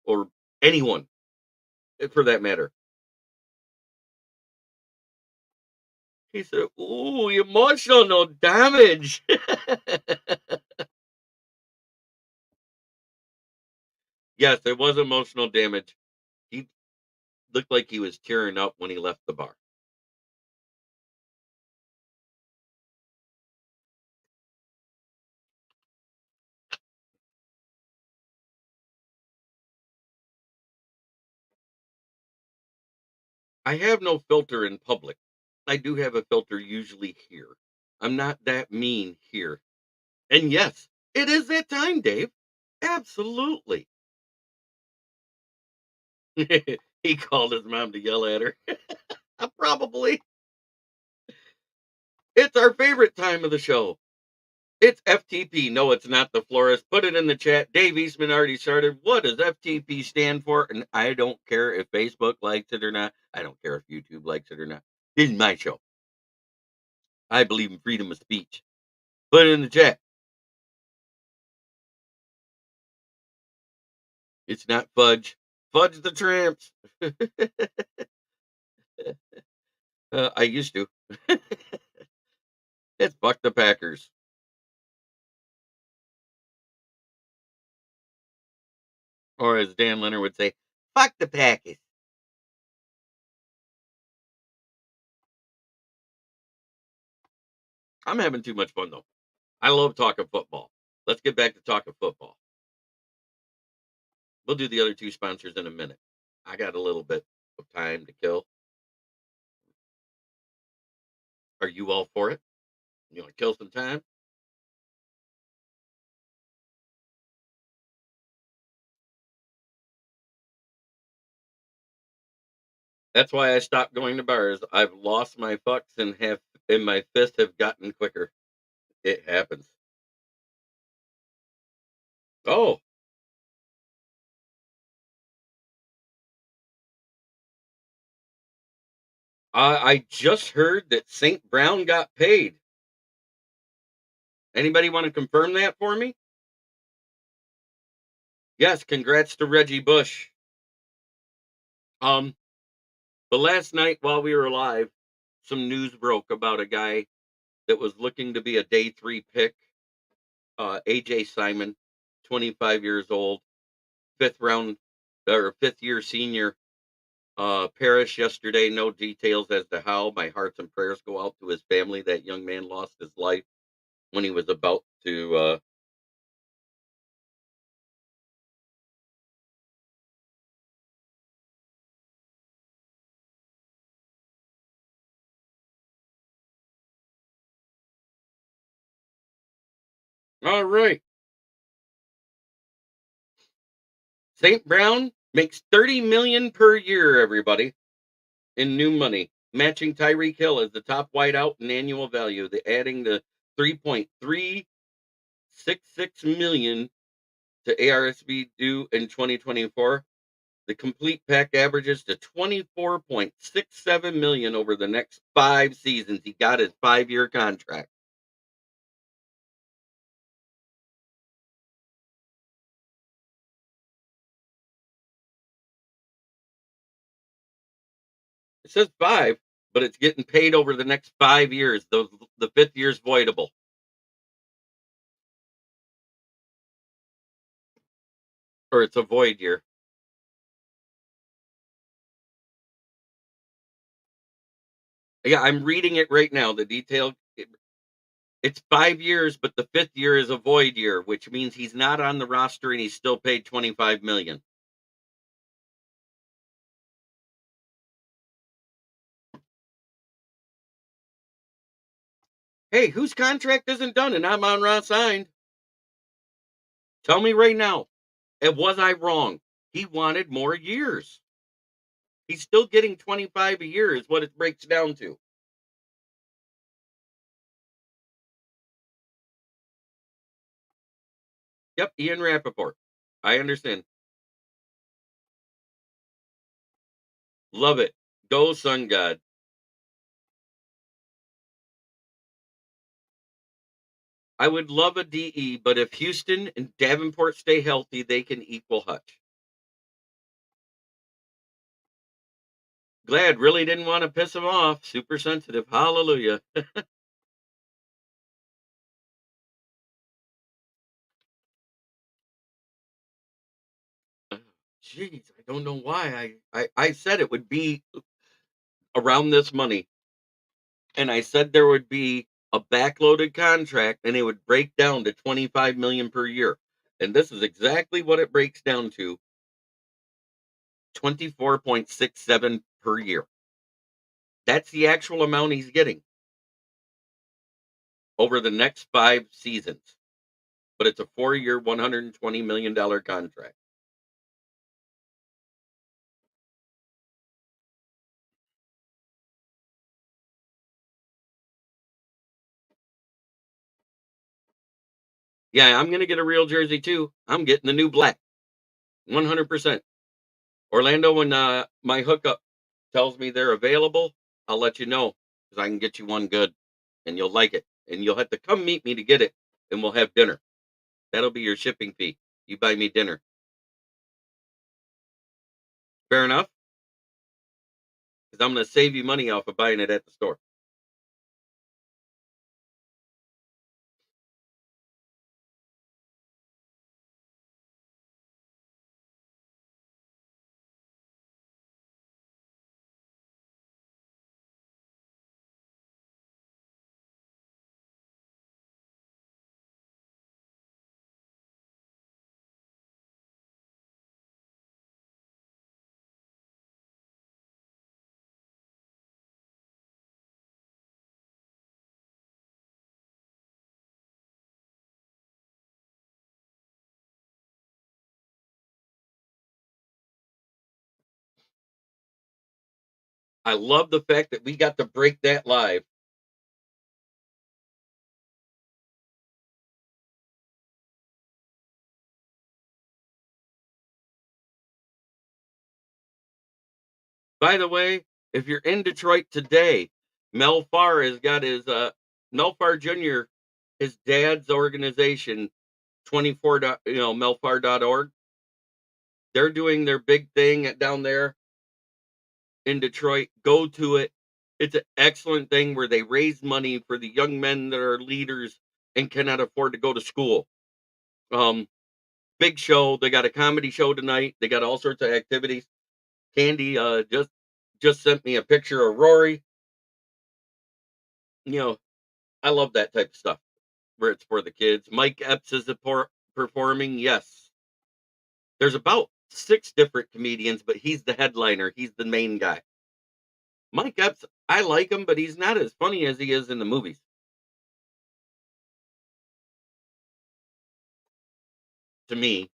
or anyone for that matter. He said, "Ooh, emotional damage." Yes, it was emotional damage. He looked like he was tearing up when he left the bar. I have no filter in public. I do have a filter usually here. I'm not that mean here. And yes, it is that time, Dave. Absolutely. He called his mom to yell at her. Probably. It's our favorite time of the show. It's FTP. No, it's not the florist. Put it in the chat. Dave Eastman already started. What does FTP stand for? And I don't care if Facebook likes it or not. I don't care if YouTube likes it or not. This is my show. I believe in freedom of speech. Put it in the chat. It's not fudge. Fudge the tramps. I used to. It's Buck the Packers. Or as Dan Leonard would say, fuck the Packers. I'm having too much fun, though. I love talking football. Let's get back to talking football. We'll do the other two sponsors in a minute. I got a little bit of time to kill. Are you all for it? You want to kill some time? That's why I stopped going to bars. I've lost my fucks and my fists have gotten quicker. It happens. Oh, I just heard that St. Brown got paid. Anybody want to confirm that for me? Yes, congrats to Reggie Bush. Um, but last night while we were live, some news broke about a guy that was looking to be a day 3 pick. AJ Simon, 25 years old, fifth round or fifth year senior. Perished yesterday. No details as to how. My hearts and prayers go out to his family. That young man lost his life when he was about to. All right, St. Brown makes 30 million per year. Everybody in new money, matching Tyreek Hill as the top wideout in annual value. The adding the 3.366 million to ARSB due in 2024. The complete pack averages to 24.67 million over the next 5 seasons. He got his 5-year contract. It says 5, but it's getting paid over the next 5 years. The 5th year's voidable. Or it's a void year. Yeah, I'm reading it right now. The detail it's 5 years, but the 5th year is a void year, which means he's not on the roster and he's still paid 25 million. Hey, whose contract isn't done and I'm on Ross signed? Tell me right now. And was I wrong? He wanted more years. He's still getting 25 a year is what it breaks down to. Yep, Ian Rappaport. I understand. Love it. Go Sun God. I would love a DE, but if Houston and Davenport stay healthy, they can equal Hutch. Glad really didn't want to piss him off. Super sensitive. Hallelujah. Jeez, I don't know why I said it would be around this money, and I said there would be a backloaded contract, and it would break down to 25 million per year, and this is exactly what it breaks down to: 24.67 per year. That's the actual amount he's getting over the next 5 seasons, but it's a 4-year, $120 million contract. Yeah, I'm gonna get a real jersey too. I'm getting the new black, 100%. Orlando, when my hookup tells me they're available, I'll let you know because I can get you one good, and you'll like it. And you'll have to come meet me to get it, and we'll have dinner. That'll be your shipping fee. You buy me dinner. Fair enough? Because I'm going to save you money off of buying it at the store. I love the fact that we got to break that live. By the way, if you're in Detroit today, Mel Farr has got his Mel Farr Jr., his dad's organization, 24 melfar.org. They're doing their big thing down there in Detroit. Go to it. It's an excellent thing where they raise money for the young men that are leaders and cannot afford to go to school. Um, Big show. They got a comedy show tonight. They got all sorts of activities. Candy just sent me a picture of Rory. You know, I love that type of stuff where it's for the kids. Mike Epps is performing. Yes, there's about 6 different comedians, but he's the headliner. He's the main guy. Mike Epps, I like him, but he's not as funny as he is in the movies to me.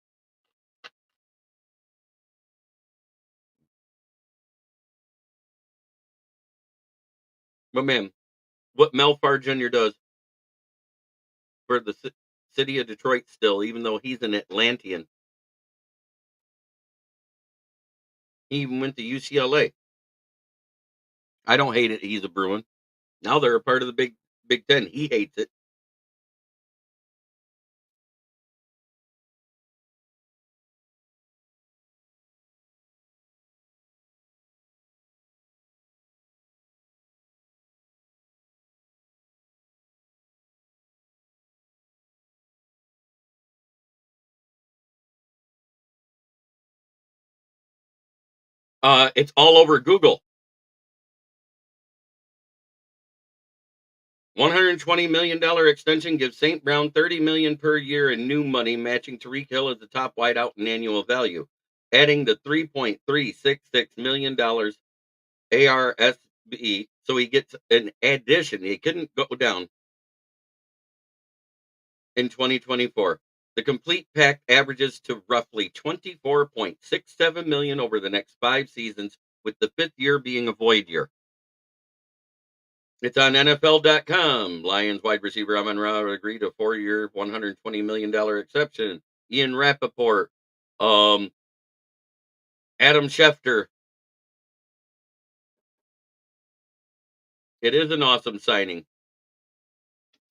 But man, what Mel Farr Jr. does for the city of Detroit still, even though he's an Atlantean, he even went to UCLA. I don't hate it. He's a Bruin. Now they're a part of the Big Ten. He hates it. It's all over Google. $120 million extension gives St. Brown $30 million per year in new money, matching Tariq Hill as the top wideout in annual value, adding the $3.366 million ARSB. So he gets an addition. He couldn't go down in 2024. The complete pack averages to roughly 24.67 million over the next 5 seasons, with the 5th year being a void year. It's on NFL.com. Lions wide receiver Amon Ra agreed to a 4-year, $120 million exception. Ian Rappaport, um, Adam Schefter. It is an awesome signing.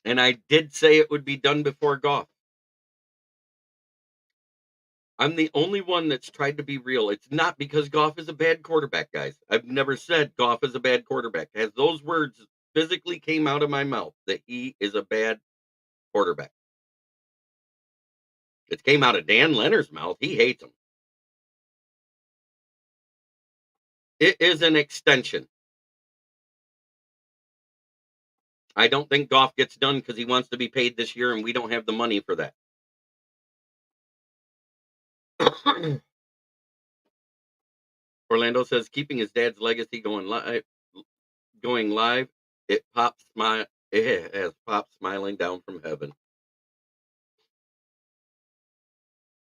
And I did say it would be done before Goff. I'm the only one that's tried to be real. It's not because Goff is a bad quarterback, guys. I've never said Goff is a bad quarterback. As those words physically came out of my mouth that he is a bad quarterback. It came out of Dan Leonard's mouth. He hates him. It is an extension. I don't think Goff gets done because he wants to be paid this year, and we don't have the money for that. Orlando says keeping his dad's legacy going live. It pops my it has Pop smiling down from heaven.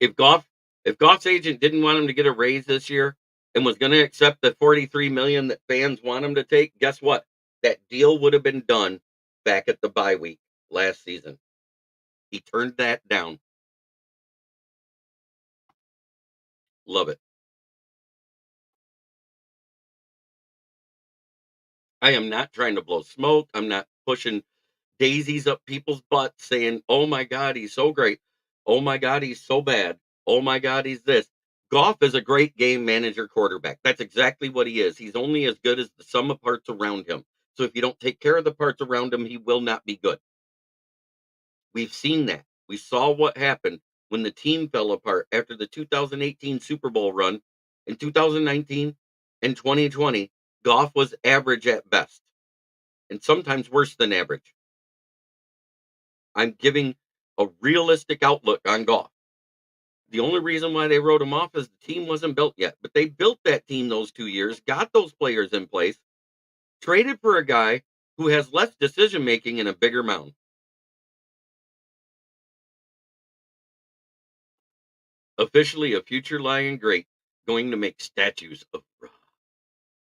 If Goff's agent didn't want him to get a raise this year and was going to accept the 43 million that fans want him to take, guess what? That deal would have been done back at the bye week last season. He turned that down. Love it. I am not trying to blow smoke. I'm not pushing daisies up people's butts saying, "Oh my God, he's so great. Oh my God, he's so bad. Oh my God, he's this." Goff is a great game manager quarterback. That's exactly what he is. He's only as good as the sum of parts around him. So if you don't take care of the parts around him, he will not be good. We've seen that. We saw what happened when the team fell apart after the 2018 Super Bowl run. In 2019 and 2020, Goff was average at best and sometimes worse than average. I'm giving a realistic outlook on Goff. The only reason why they wrote him off is the team wasn't built yet. But they built that team those 2 years, got those players in place, traded for a guy who has less decision making and a bigger mound. Officially a future Lion great, going to make statues of Ra.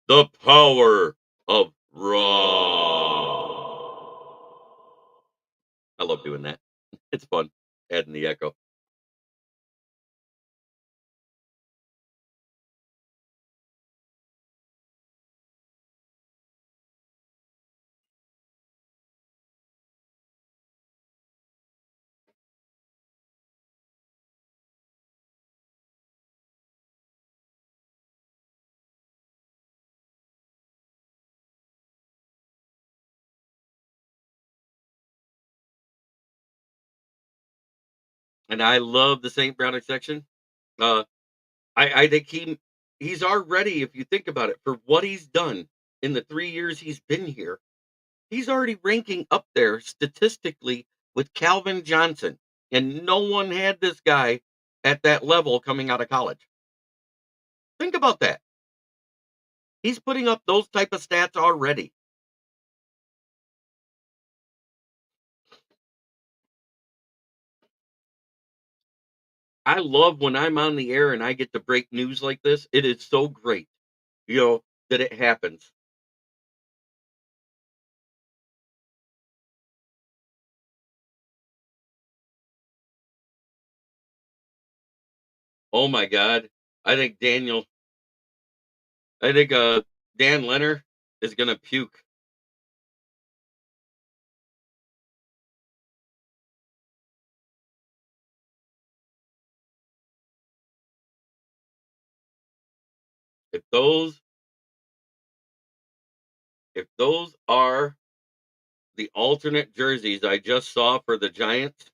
The power of Ra. I love doing that. It's fun adding the echo. And I love the St. Browning section. Uh, I think he's already, if you think about it, for what he's done in the 3 years he's been here, he's already ranking up there statistically with Calvin Johnson. And no one had this guy at that level coming out of college. Think about that. He's putting up those type of stats already. I love when I'm on the air and I get to break news like this. It is so great, that it happens. Oh my God. I think Dan Leonard is gonna puke. If those are the alternate jerseys I just saw for the Giants,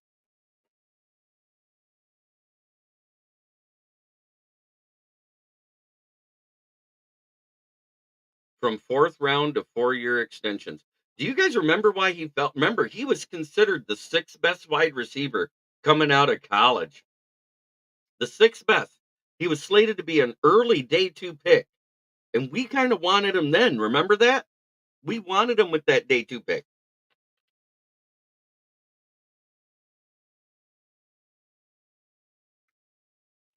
from fourth round to 4-year extensions. Do you guys remember why he felt? Remember, he was considered the sixth best wide receiver coming out of college. The sixth best. He was slated to be an early day two pick, and we kind of wanted him then. Remember that? We wanted him with that day two pick.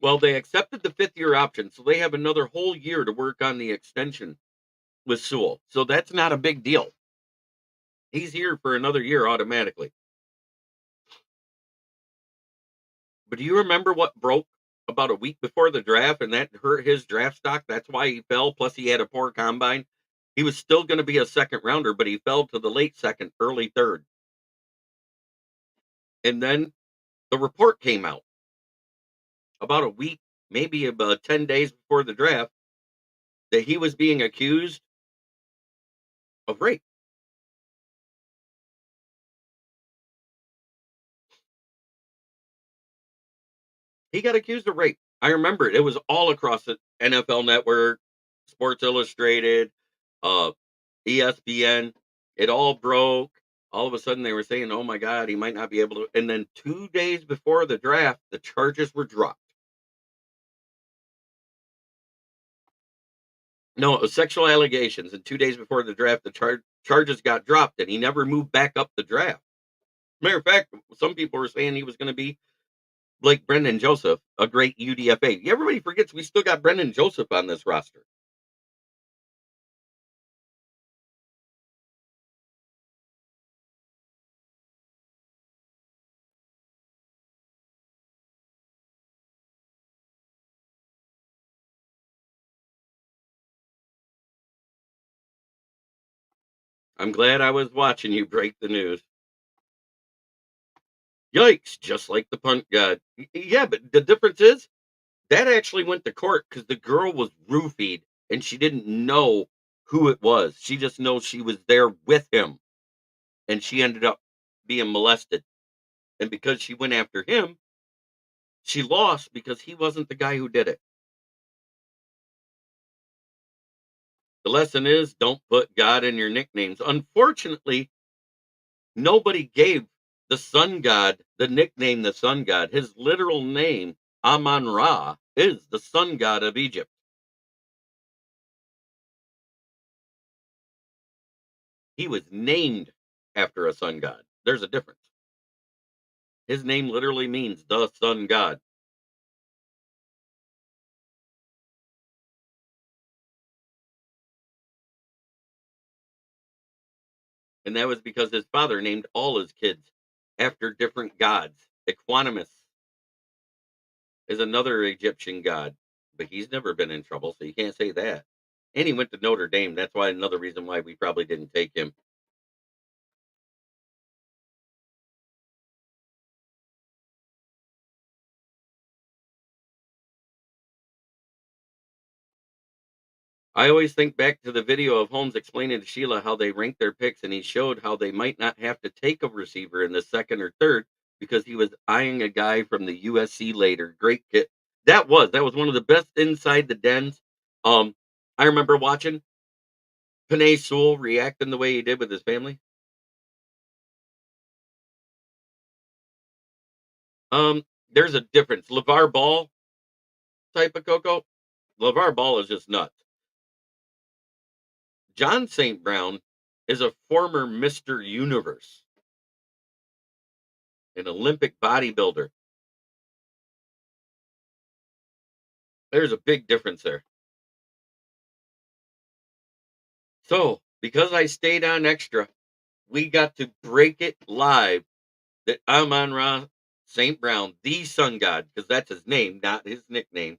Well, they accepted the 5th year option, so they have another whole year to work on the extension with Sewell. So that's not a big deal. He's here for another year automatically. But do you remember what broke about a week before the draft and that hurt his draft stock? That's why he fell. Plus, he had a poor combine. He was still going to be a second rounder, but he fell to the late second, early third. And then the report came out about a week, maybe about 10 days before the draft, that he was being accused of rape. He got accused of rape. I remember it. It was all across the NFL network. Sports Illustrated, uh, ESPN. It all broke. All of a sudden, they were saying, "Oh my God, he might not be able to." And then 2 days before the draft, the charges were dropped. No, it was sexual allegations, and 2 days before the draft, the charges got dropped, and he never moved back up the draft. Matter of fact, some people were saying he was going to be like Brendan Joseph, a great UDFA. Everybody forgets we still got Brendan Joseph on this roster. I'm glad I was watching you break the news. Yikes, just like the punt god. Yeah, but the difference is that actually went to court because the girl was roofied and she didn't know who it was. She just knows she was there with him and she ended up being molested. And because she went after him, she lost because he wasn't the guy who did it. The lesson is don't put God in your nicknames. Unfortunately, nobody gave the sun god the nickname the sun god. His literal name, Amun Ra, is the sun god of Egypt. He was named after a sun god. There's a difference. His name literally means the sun god. And that was because his father named all his kids after different gods. Equanimous is another Egyptian god, but he's never been in trouble, so you can't say that. And he went to Notre Dame. That's why another reason why we probably didn't take him. I always think back to the video of Holmes explaining to Sheila how they ranked their picks, and he showed how they might not have to take a receiver in the second or third because he was eyeing a guy from the USC later. Great kid. That was one of the best inside the dens. I remember watching Panay Sewell reacting the way he did with his family. There's a difference. LeVar Ball type of Coco. LeVar Ball is just nuts. John St. Brown is a former Mr. Universe, an Olympic bodybuilder. There's a big difference there. So, because I stayed on extra, we got to break it live that Amon Ra St. Brown, the sun god, because that's his name, not his nickname.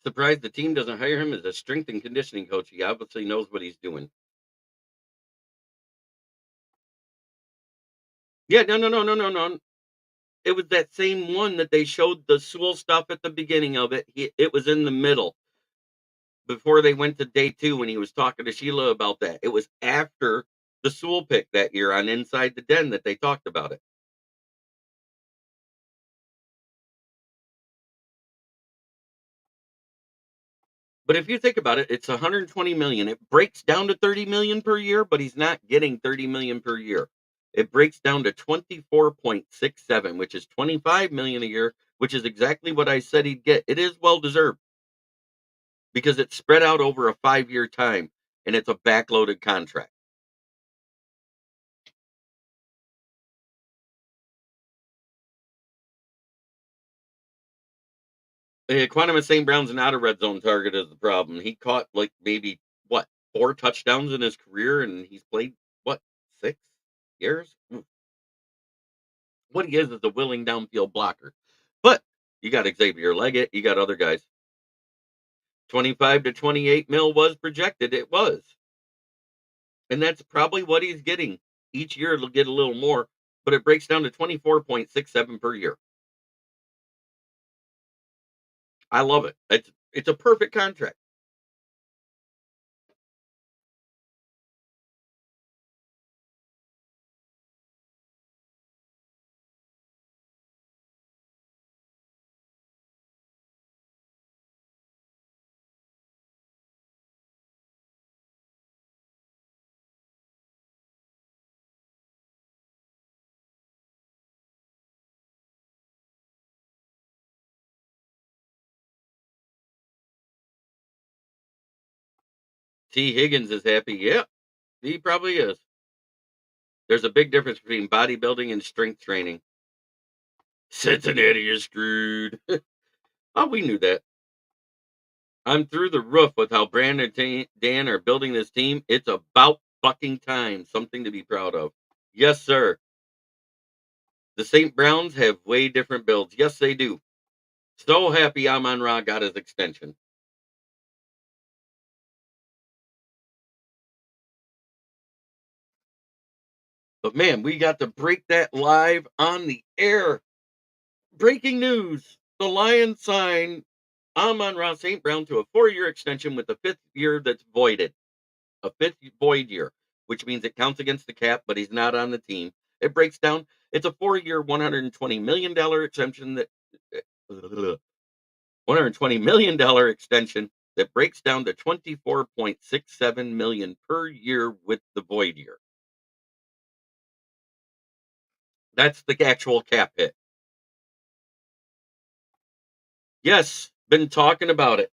Surprised the team doesn't hire him as a strength and conditioning coach. He obviously knows what he's doing. Yeah, no, no, no, no, no, no. It was that same one that they showed the Sewell stuff at the beginning of it. It was in the middle before they went to day two when he was talking to Sheila about that. It was after the Sewell pick that year on Inside the Den that they talked about it. But if you think about it, it's 120 million. It breaks down to 30 million per year, but he's not getting 30 million per year. It breaks down to 24.67, which is 25 million a year, which is exactly what I said he'd get. It is well deserved because it's spread out over a 5 year time and it's a backloaded contract. Quantum St. Brown's not a red zone target is the problem. He caught like maybe what 4 touchdowns in his career, and he's played what 6 years. What he is a willing downfield blocker. But you got Xavier Legette, you got other guys. 25 to 28 mil was projected. It was. And that's probably what he's getting. Each year it'll get a little more, but it breaks down to 24.67 per year. I love it. It's a perfect contract. T. Higgins is happy. Yeah, he probably is. There's a big difference between bodybuilding and strength training. Cincinnati, you're screwed. Oh, we knew that. I'm through the roof with how Brandon and Dan are building this team. It's about fucking time. Something to be proud of. Yes, sir. The St. Browns have way different builds. Yes, they do. So happy Amon-Ra got his extension. But man, we got to break that live on the air. Breaking news. The Lions sign Amon-Ra St. Brown to a 4-year extension with the 5th year that's voided. A 5th void year, which means it counts against the cap, but he's not on the team. It breaks down. It's a 4-year, $120 million extension that $120 million extension that breaks down to 24.67 million per year with the void year. That's the actual cap hit. Yes, been talking about it.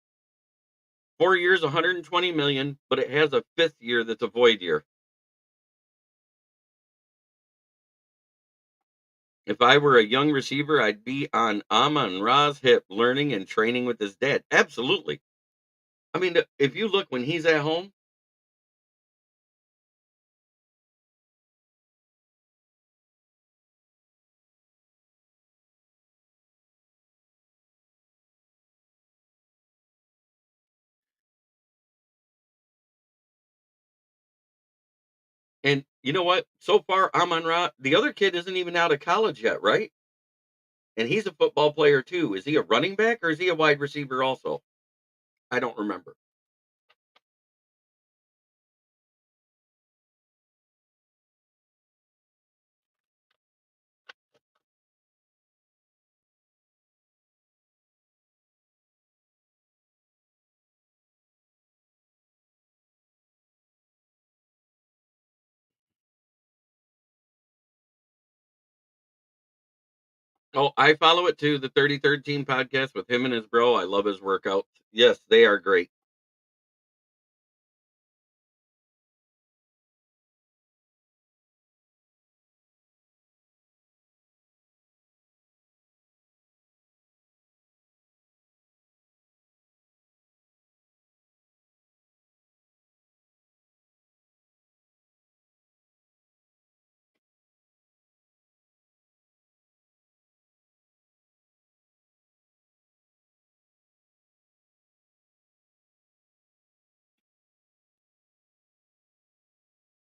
4 years, 120 million, but it has a 5th year that's a void year. If I were a young receiver, I'd be on Amon-Ra's hip learning and training with his dad. Absolutely. I mean, if you look when he's at home, and you know what? So far, Amon-Ra, the other kid isn't even out of college yet, right? And he's a football player too. Is he a running back or is he a wide receiver also? I don't remember. Oh, I follow it too. The 33rd Team podcast with him and his bro. I love his workouts. Yes, they are great.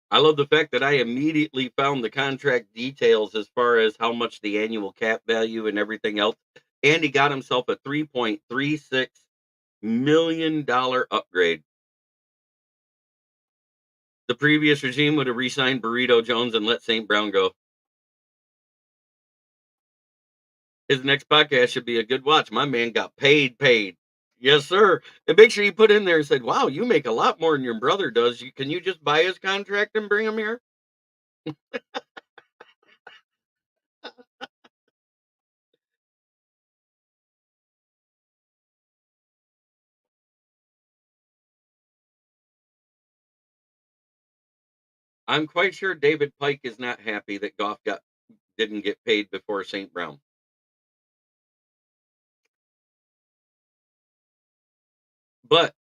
I love the fact that I immediately found the contract details as far as how much the annual cap value and everything else. And he got himself a $3.36 million upgrade. The previous regime would have re signed Burrito Jones and let St. Brown go. His next podcast should be a good watch. My man got paid, paid. Yes, sir. And make sure you put in there and said, wow, you make a lot more than your brother does. Can you just buy his contract and bring him here? I'm quite sure David Pike is not happy that Goff didn't get paid before St. Brown. But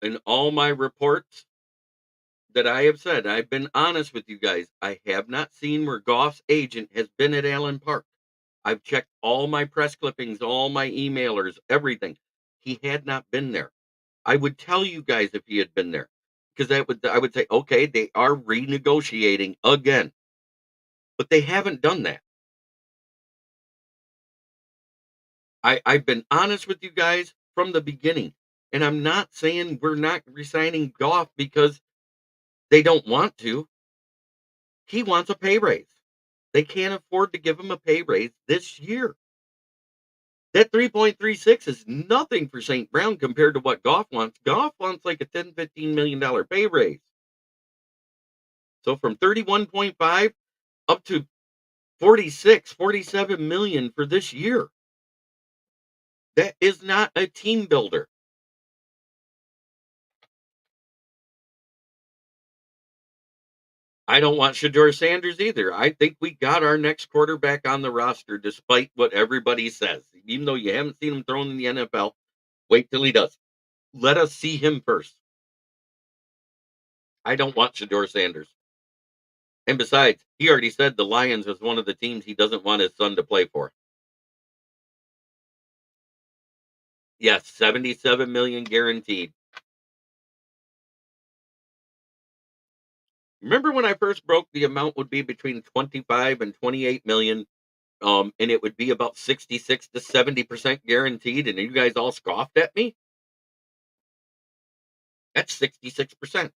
in all my reports, that I have said, I've been honest with you guys. I have not seen where Goff's agent has been at Allen Park. I've checked all my press clippings, all my emailers, everything. He had not been there. I would tell you guys if he had been there, because I would say, okay, they are renegotiating again, but they haven't done that. I've been honest with you guys from the beginning, and I'm not saying we're not resigning Goff because they don't want to. He wants a pay raise. They can't afford to give him a pay raise this year. That 3.36 is nothing for St. Brown compared to what Goff wants. Goff wants like a $10-15 million pay raise. So from 31.5 up to 46, 47 million for this year. That is not a team builder. I don't want Shedeur Sanders either. I think we got our next quarterback on the roster, despite what everybody says. Even though you haven't seen him thrown in the NFL, wait till he does. Let us see him first. I don't want Shedeur Sanders. And besides, he already said the Lions is one of the teams he doesn't want his son to play for. Yes, 77 million guaranteed. Remember when I first broke the amount would be between 25 and 28 million, and it would be about 66 to 70% guaranteed, and you guys all scoffed at me? That's 66%.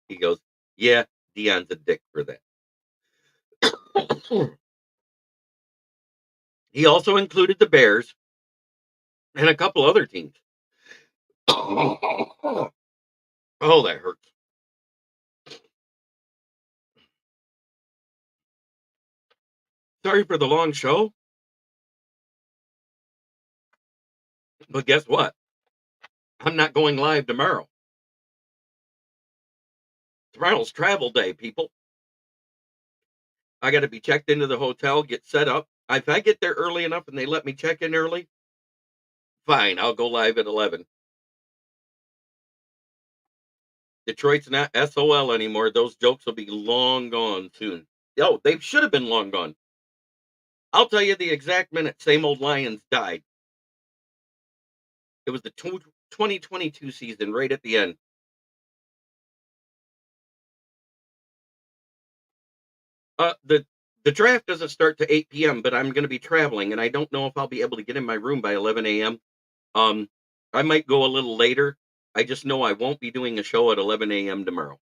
He goes, yeah, Dion's a dick for that. He also included the Bears and a couple other teams. Oh, that hurts. Sorry for the long show, but guess what? I'm not going live tomorrow. Tomorrow's travel day, people. I got to be checked into the hotel, get set up. If I get there early enough and they let me check in early, fine, I'll go live at 11. Detroit's not SOL anymore. Those jokes will be long gone soon. Oh, they should have been long gone. I'll tell you the exact minute Same Old Lions died. It was the 2022 season, right at the end. The draft doesn't start to 8 p.m., but I'm going to be traveling, and I don't know if I'll be able to get in my room by 11 a.m. Um, I might go a little later. I just know I won't be doing a show at 11 a.m. tomorrow.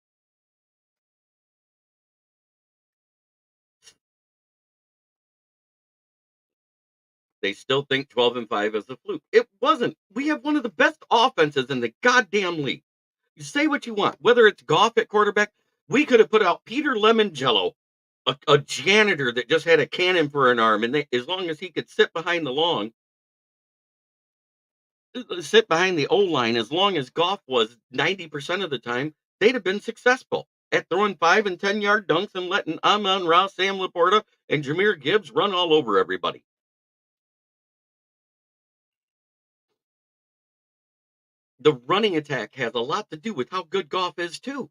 They still think 12-5 is a fluke. It wasn't. We have one of the best offenses in the goddamn league. You say what you want, whether it's Goff at quarterback. We could have put out Peter Lemongello, a janitor that just had a cannon for an arm, and as long as he could sit behind the O-line, as long as Goff was 90% of the time, they'd have been successful at throwing 5 and 10-yard dunks and letting Amon-Ra, Sam Laporta, and Jahmyr Gibbs run all over everybody. The running attack has a lot to do with how good Goff is too.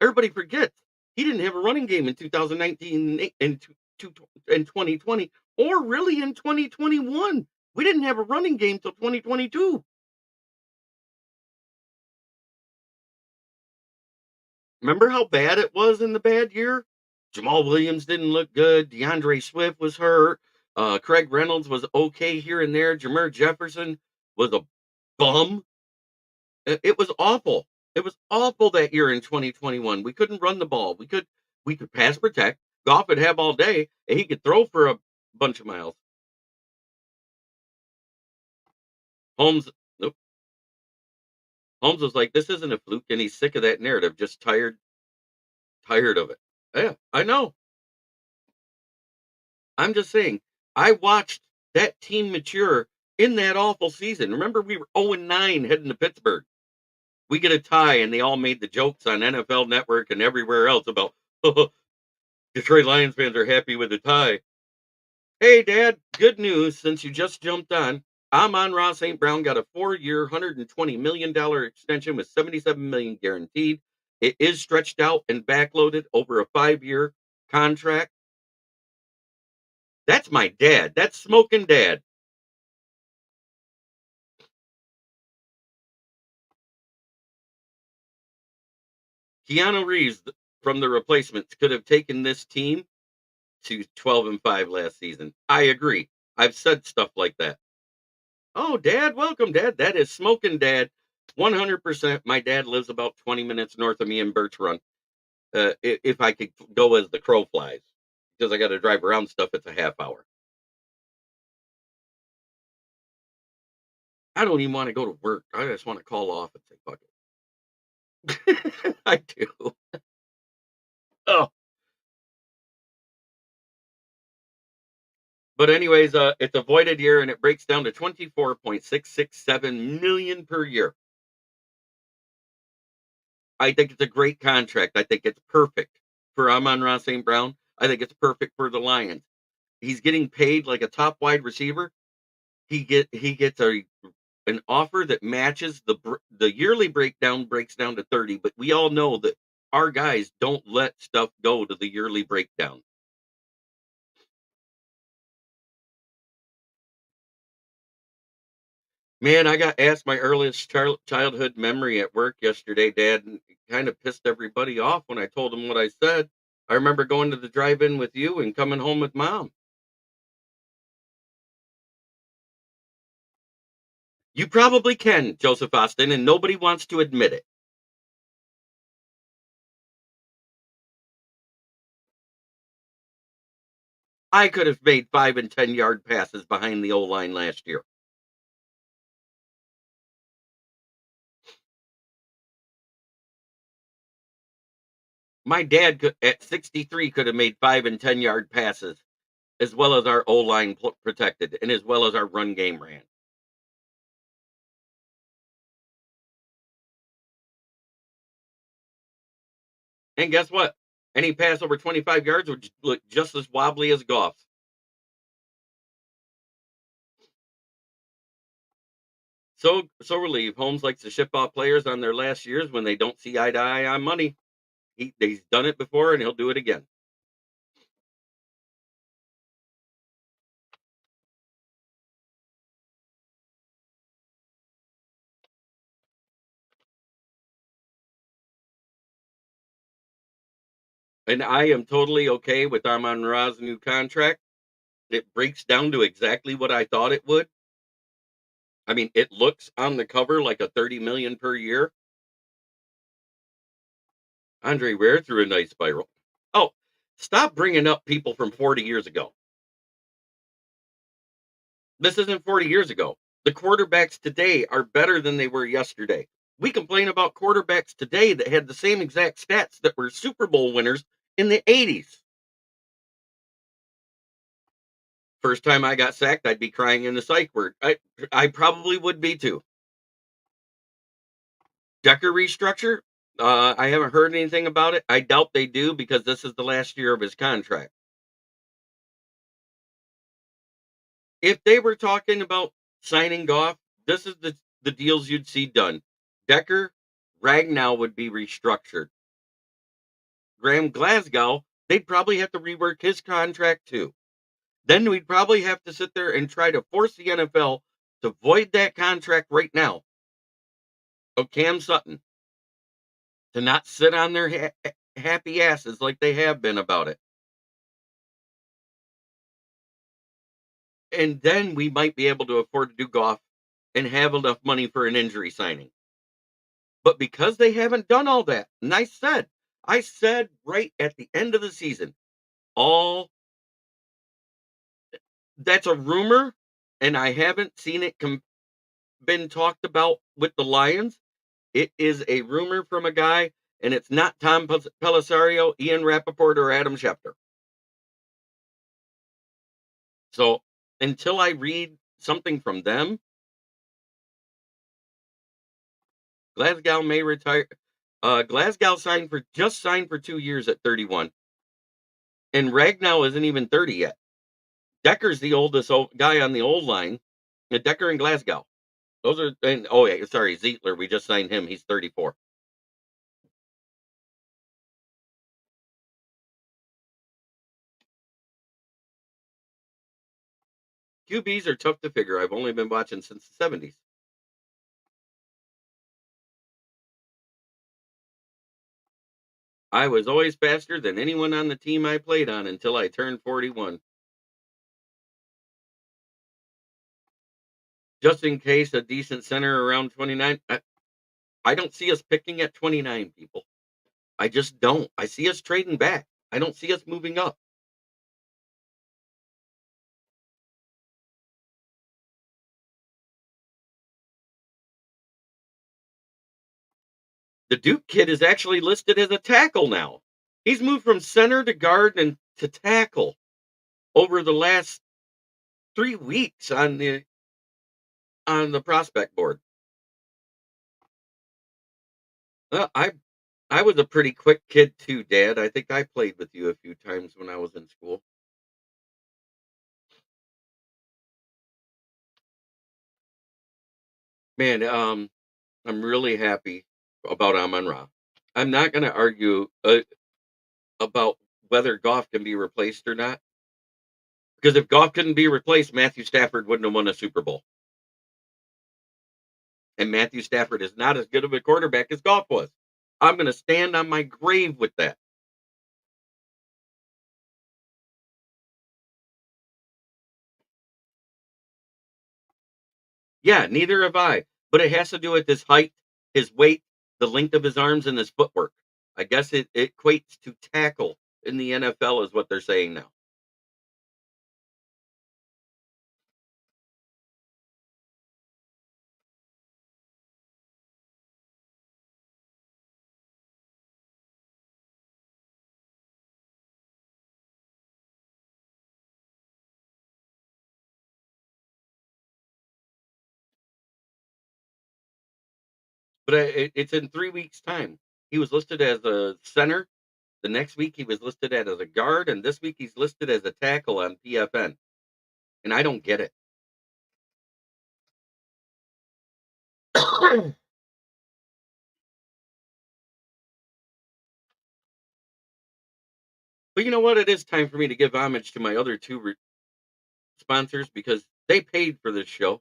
Everybody forgets he didn't have a running game in 2019 and 2020, or really in 2021. We didn't have a running game till 2022. Remember how bad it was in the bad year? Jamal Williams didn't look good. DeAndre Swift was hurt. Craig Reynolds was okay here and there. Jameer Jefferson was a bum. It was awful. It was awful that year in 2021. We couldn't run the ball. We could pass protect. Goff would have all day, and he could throw for a bunch of miles. Holmes, nope. Holmes was like, "This isn't a fluke," and he's sick of that narrative. Just tired of it. Yeah, I know. I'm just saying. I watched that team mature in that awful season. Remember, we were 0-9 heading to Pittsburgh. We get a tie, and they all made the jokes on NFL Network and everywhere else about because Detroit Lions fans are happy with the tie. Hey, Dad, good news since you just jumped on. Amon-Ra St. Brown got a 4-year, $120 million extension with $77 million guaranteed. It is stretched out and backloaded over a 5-year contract. That's my dad. That's Smokin' Dad. Keanu Reeves from the replacements could have taken this team to 12-5 last season. I agree. I've said stuff like that. Oh, Dad, welcome, Dad. That is Smokin' Dad. 100%. My dad lives about 20 minutes north of me in Birch Run. If I could go as the crow flies, because I got to drive around stuff, it's a half hour. I don't even want to go to work. I just want to call off and say, fuck it. I do. Oh, but anyways, it's a voided year and it breaks down to 24.667 million per year. I think it's a great contract. I think it's perfect for Amon-Ra St. Brown. I think it's perfect for the Lions. He's getting paid like a top wide receiver. He gets an offer that matches the yearly breakdown breaks down to 30, but we all know that our guys don't let stuff go to the yearly breakdown. Man, I got asked my earliest childhood memory at work yesterday, Dad, and it kind of pissed everybody off when I told them what I said. I remember going to the drive-in with you and coming home with Mom. You probably can, Joseph Austin, and nobody wants to admit it. I could have made 5 and 10 yard passes behind the O line last year. My dad could, at 63 could have made 5 and 10 yard passes as well as our O line protected and as well as our run game ran. And guess what? Any pass over 25 yards would look just as wobbly as Goff's. So relieved. Holmes likes to ship out players on their last years when they don't see eye to eye on money. He's done it before and he'll do it again. And I am totally okay with Amon Ra's new contract. It breaks down to exactly what I thought it would. I mean, it looks on the cover like a 30 million per year. Andre Ware threw a nice spiral. Oh, stop bringing up people from 40 years ago. This isn't 40 years ago. The quarterbacks today are better than they were yesterday. We complain about quarterbacks today that had the same exact stats that were Super Bowl winners in the 80s. First time I got sacked, I'd be crying in the psych ward. I probably would be too. Decker restructure? I haven't heard anything about it. I doubt they do because this is the last year of his contract. If they were talking about signing Goff, this is the deals you'd see done. Decker, Ragnow would be restructured. Graham Glasgow, they'd probably have to rework his contract too. Then we'd probably have to sit there and try to force the NFL to void that contract right now of Cam Sutton to not sit on their happy asses like they have been about it. And then we might be able to afford to do Goff and have enough money for an injury signing. But because they haven't done all that, and I said right at the end of the season, all that's a rumor, and I haven't seen it been talked about with the Lions. It is a rumor from a guy, and it's not Tom Pellisario, Ian Rappaport, or Adam Schefter. So until I read something from them, Glasgow may retire. Glasgow signed for 2 years at 31. And Ragnow isn't even 30 yet. Decker's the oldest guy on the old line. Decker and Glasgow. Those are, and oh yeah, sorry, Zietler. We just signed him. He's 34. QBs are tough to figure. I've only been watching since the 70s. I was always faster than anyone on the team I played on until I turned 41. Just in case a decent center around 29. I don't see us picking at 29, people. I just don't. I see us trading back. I don't see us moving up. The Duke kid is actually listed as a tackle now. He's moved from center to guard and to tackle over the last 3 weeks on the prospect board. Well, I was a pretty quick kid too, Dad. I think I played with you a few times when I was in school. Man, I'm really happy about Amon Ra. I'm not going to argue about whether Goff can be replaced or not, because if Goff couldn't be replaced, Matthew Stafford wouldn't have won a Super Bowl. And Matthew Stafford is not as good of a quarterback as Goff was. I'm going to stand on my grave with that. Yeah, neither have I. But it has to do with his height, his weight, the length of his arms, and his footwork. I guess it equates to tackle in the NFL, is what they're saying now. But it's in 3 weeks' time. He was listed as a center. The next week he was listed as a guard, and this week he's listed as a tackle on PFN. And I don't get it. But you know what? It is time for me to give homage to my other two sponsors, because they paid for this show,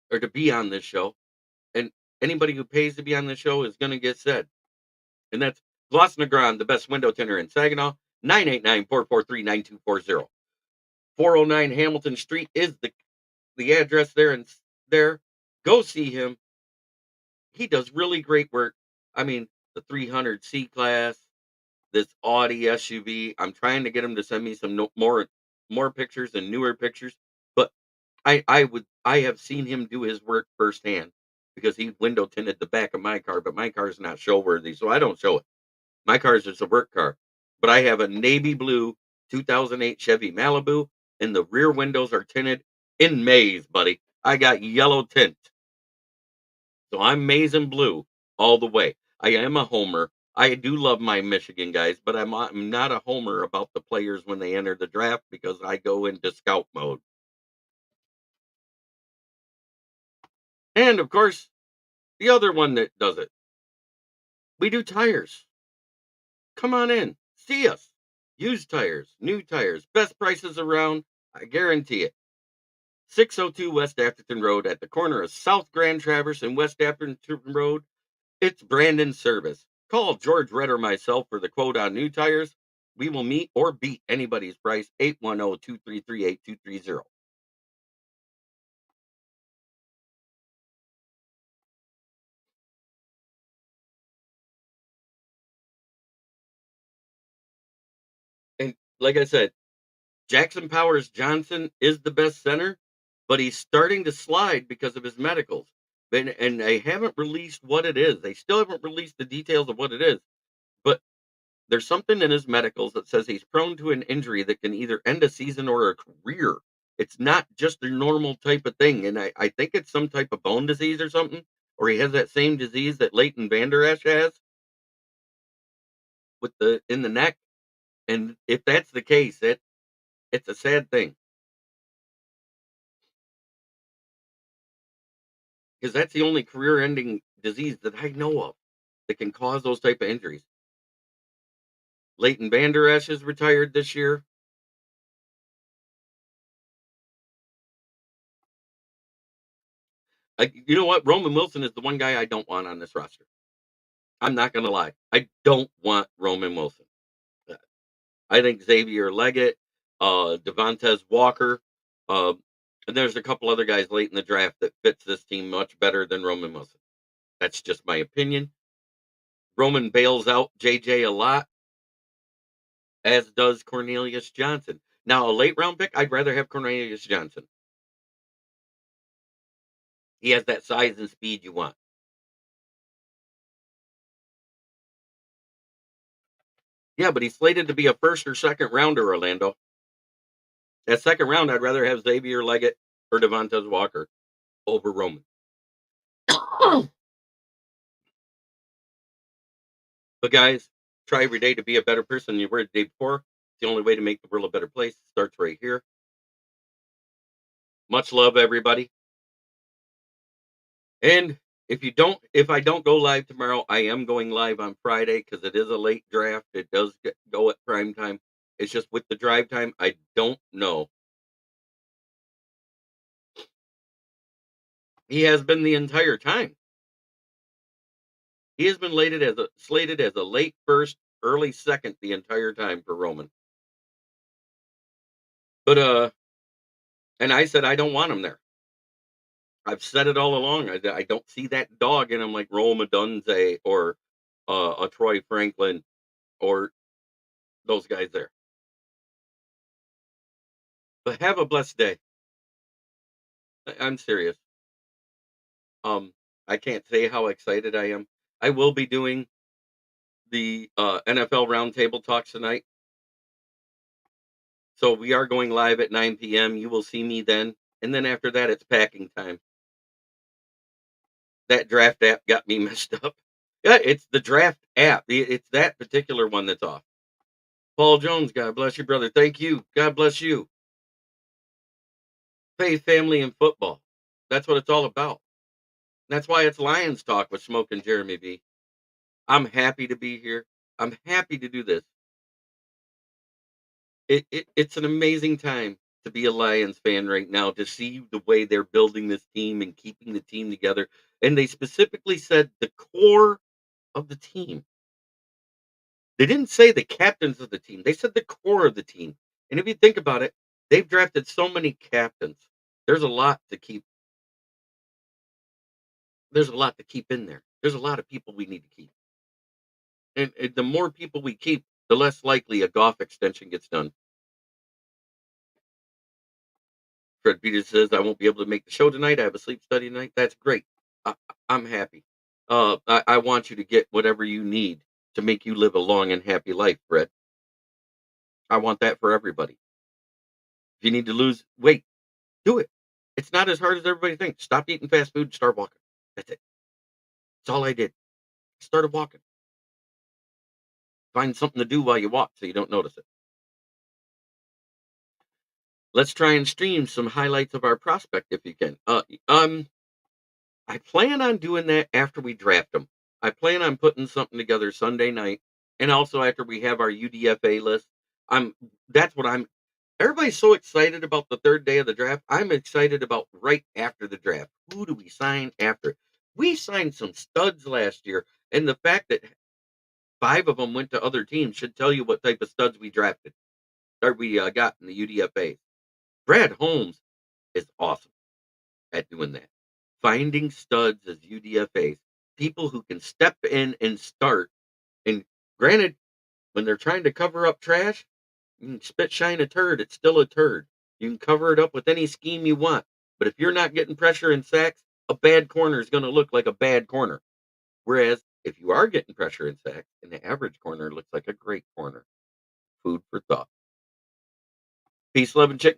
or to be on this show. And anybody who pays to be on the show is going to get said. And that's Gloss Negron, the best window tinner in Saginaw, 989-443-9240. 409 Hamilton Street is the address there, and there. Go see him. He does really great work. I mean, the 300 C class, this Audi SUV. I'm trying to get him to send me some more pictures and newer pictures, but I have seen him do his work firsthand, because he window tinted the back of my car, but my car is not show worthy, so I don't show it. My car is just a work car. But I have a navy blue 2008 Chevy Malibu, and the rear windows are tinted in maize, buddy. I got yellow tint. So I'm maize and blue all the way. I am a homer. I do love my Michigan guys, but I'm not a homer about the players when they enter the draft, because I go into scout mode. And of course, the other one that does it, we do tires. Come on in, see us. Used tires, new tires, best prices around. I guarantee it. 602 West Atherton Road at the corner of South Grand Traverse and West Atherton Road. It's Brandon Service. Call George Red or myself for the quote on new tires. We will meet or beat anybody's price. 810-233-8230. And like I said, Jackson Powers Johnson is the best center, but he's starting to slide because of his medicals. And they haven't released what it is. They still haven't released the details of what it is. But there's something in his medicals that says he's prone to an injury that can either end a season or a career. It's not just a normal type of thing. And I think it's some type of bone disease or something, or he has that same disease that Leighton Vander Esch has with the in the neck. And if that's the case, it's a sad thing because that's the only career-ending disease that I know of that can cause those type of injuries. Leighton Vander Esch is retired this year. You know what? Roman Wilson is the one guy I don't want on this roster. I'm not gonna lie. I don't want Roman Wilson. Uh, I think Xavier Legette, Devontae Walker, uh, and there's a couple other guys late in the draft that fits this team much better than Roman Wilson. That's just my opinion. Roman bails out JJ a lot, as does Cornelius Johnson. Now, a late round pick, I'd rather have Cornelius Johnson. He has that size and speed you want. Yeah, but he's slated to be a first or second rounder, Orlando. At second round, I'd rather have Xavier Legette or Devontae Walker over Roman. But guys, try every day to be a better person than you were the day before. It's the only way to make the world a better place. It starts right here. Much love, everybody. And if I don't go live tomorrow, I am going live on Friday because it is a late draft. It does go at prime time. It's just with the drive time, I don't know. He has been the entire time. He has been slated as a late first, early second the entire time for Roman. But and I said I don't want him there. I've said it all along. I don't see that dog in him like Roma Dunze or a Troy Franklin or those guys there. But have a blessed day. I'm serious. Um, I can't say how excited I am. I will be doing the NFL Roundtable talks tonight. So we are going live at 9 p.m. You will see me then. And then after that, it's packing time. That draft app got me messed up. Yeah, it's the draft app. It's that particular one that's off. Paul Jones, God bless you, brother. Thank you. God bless you. Faith, family, and football. That's what it's all about. That's why it's Lions Talk with Smokin Jeremy B. I'm happy to be here. I'm happy to do this. It's an amazing time to be a Lions fan right now, to see the way they're building this team and keeping the team together. And they specifically said the core of the team. They didn't say the captains of the team. They said the core of the team. And if you think about it, they've drafted so many captains. There's a lot to keep. There's a lot to keep in there. There's a lot of people we need to keep. And the more people we keep, the less likely a golf extension gets done. Fred Peters says, I won't be able to make the show tonight. I have a sleep study tonight. That's great. I, I'm happy. I want you to get whatever you need to make you live a long and happy life, Fred. I want that for everybody. If you need to lose weight, do it. It's not as hard as everybody thinks. Stop eating fast food and start walking. That's it. That's all I did. I started walking. Find something to do while you walk so you don't notice it. Let's try and stream some highlights of our prospect if you can. I plan on doing that after we draft them. I plan on putting something together Sunday night, and also after we have our UDFA list. I'm that's what I'm. Everybody's so excited about the third day of the draft. I'm excited about right after the draft. Who do we sign after? We signed some studs last year, and the fact that 5 of them went to other teams should tell you what type of studs we drafted or we got in the UDFA. Brad Holmes is awesome at doing that. Finding studs as UDFAs, people who can step in and start. And granted, when they're trying to cover up trash, you can spit shine a turd, it's still a turd. You can cover it up with any scheme you want. But if you're not getting pressure and sacks, a bad corner is going to look like a bad corner. Whereas if you are getting pressure and sacks, and the average corner looks like a great corner. Food for thought. Peace, love, and chicken.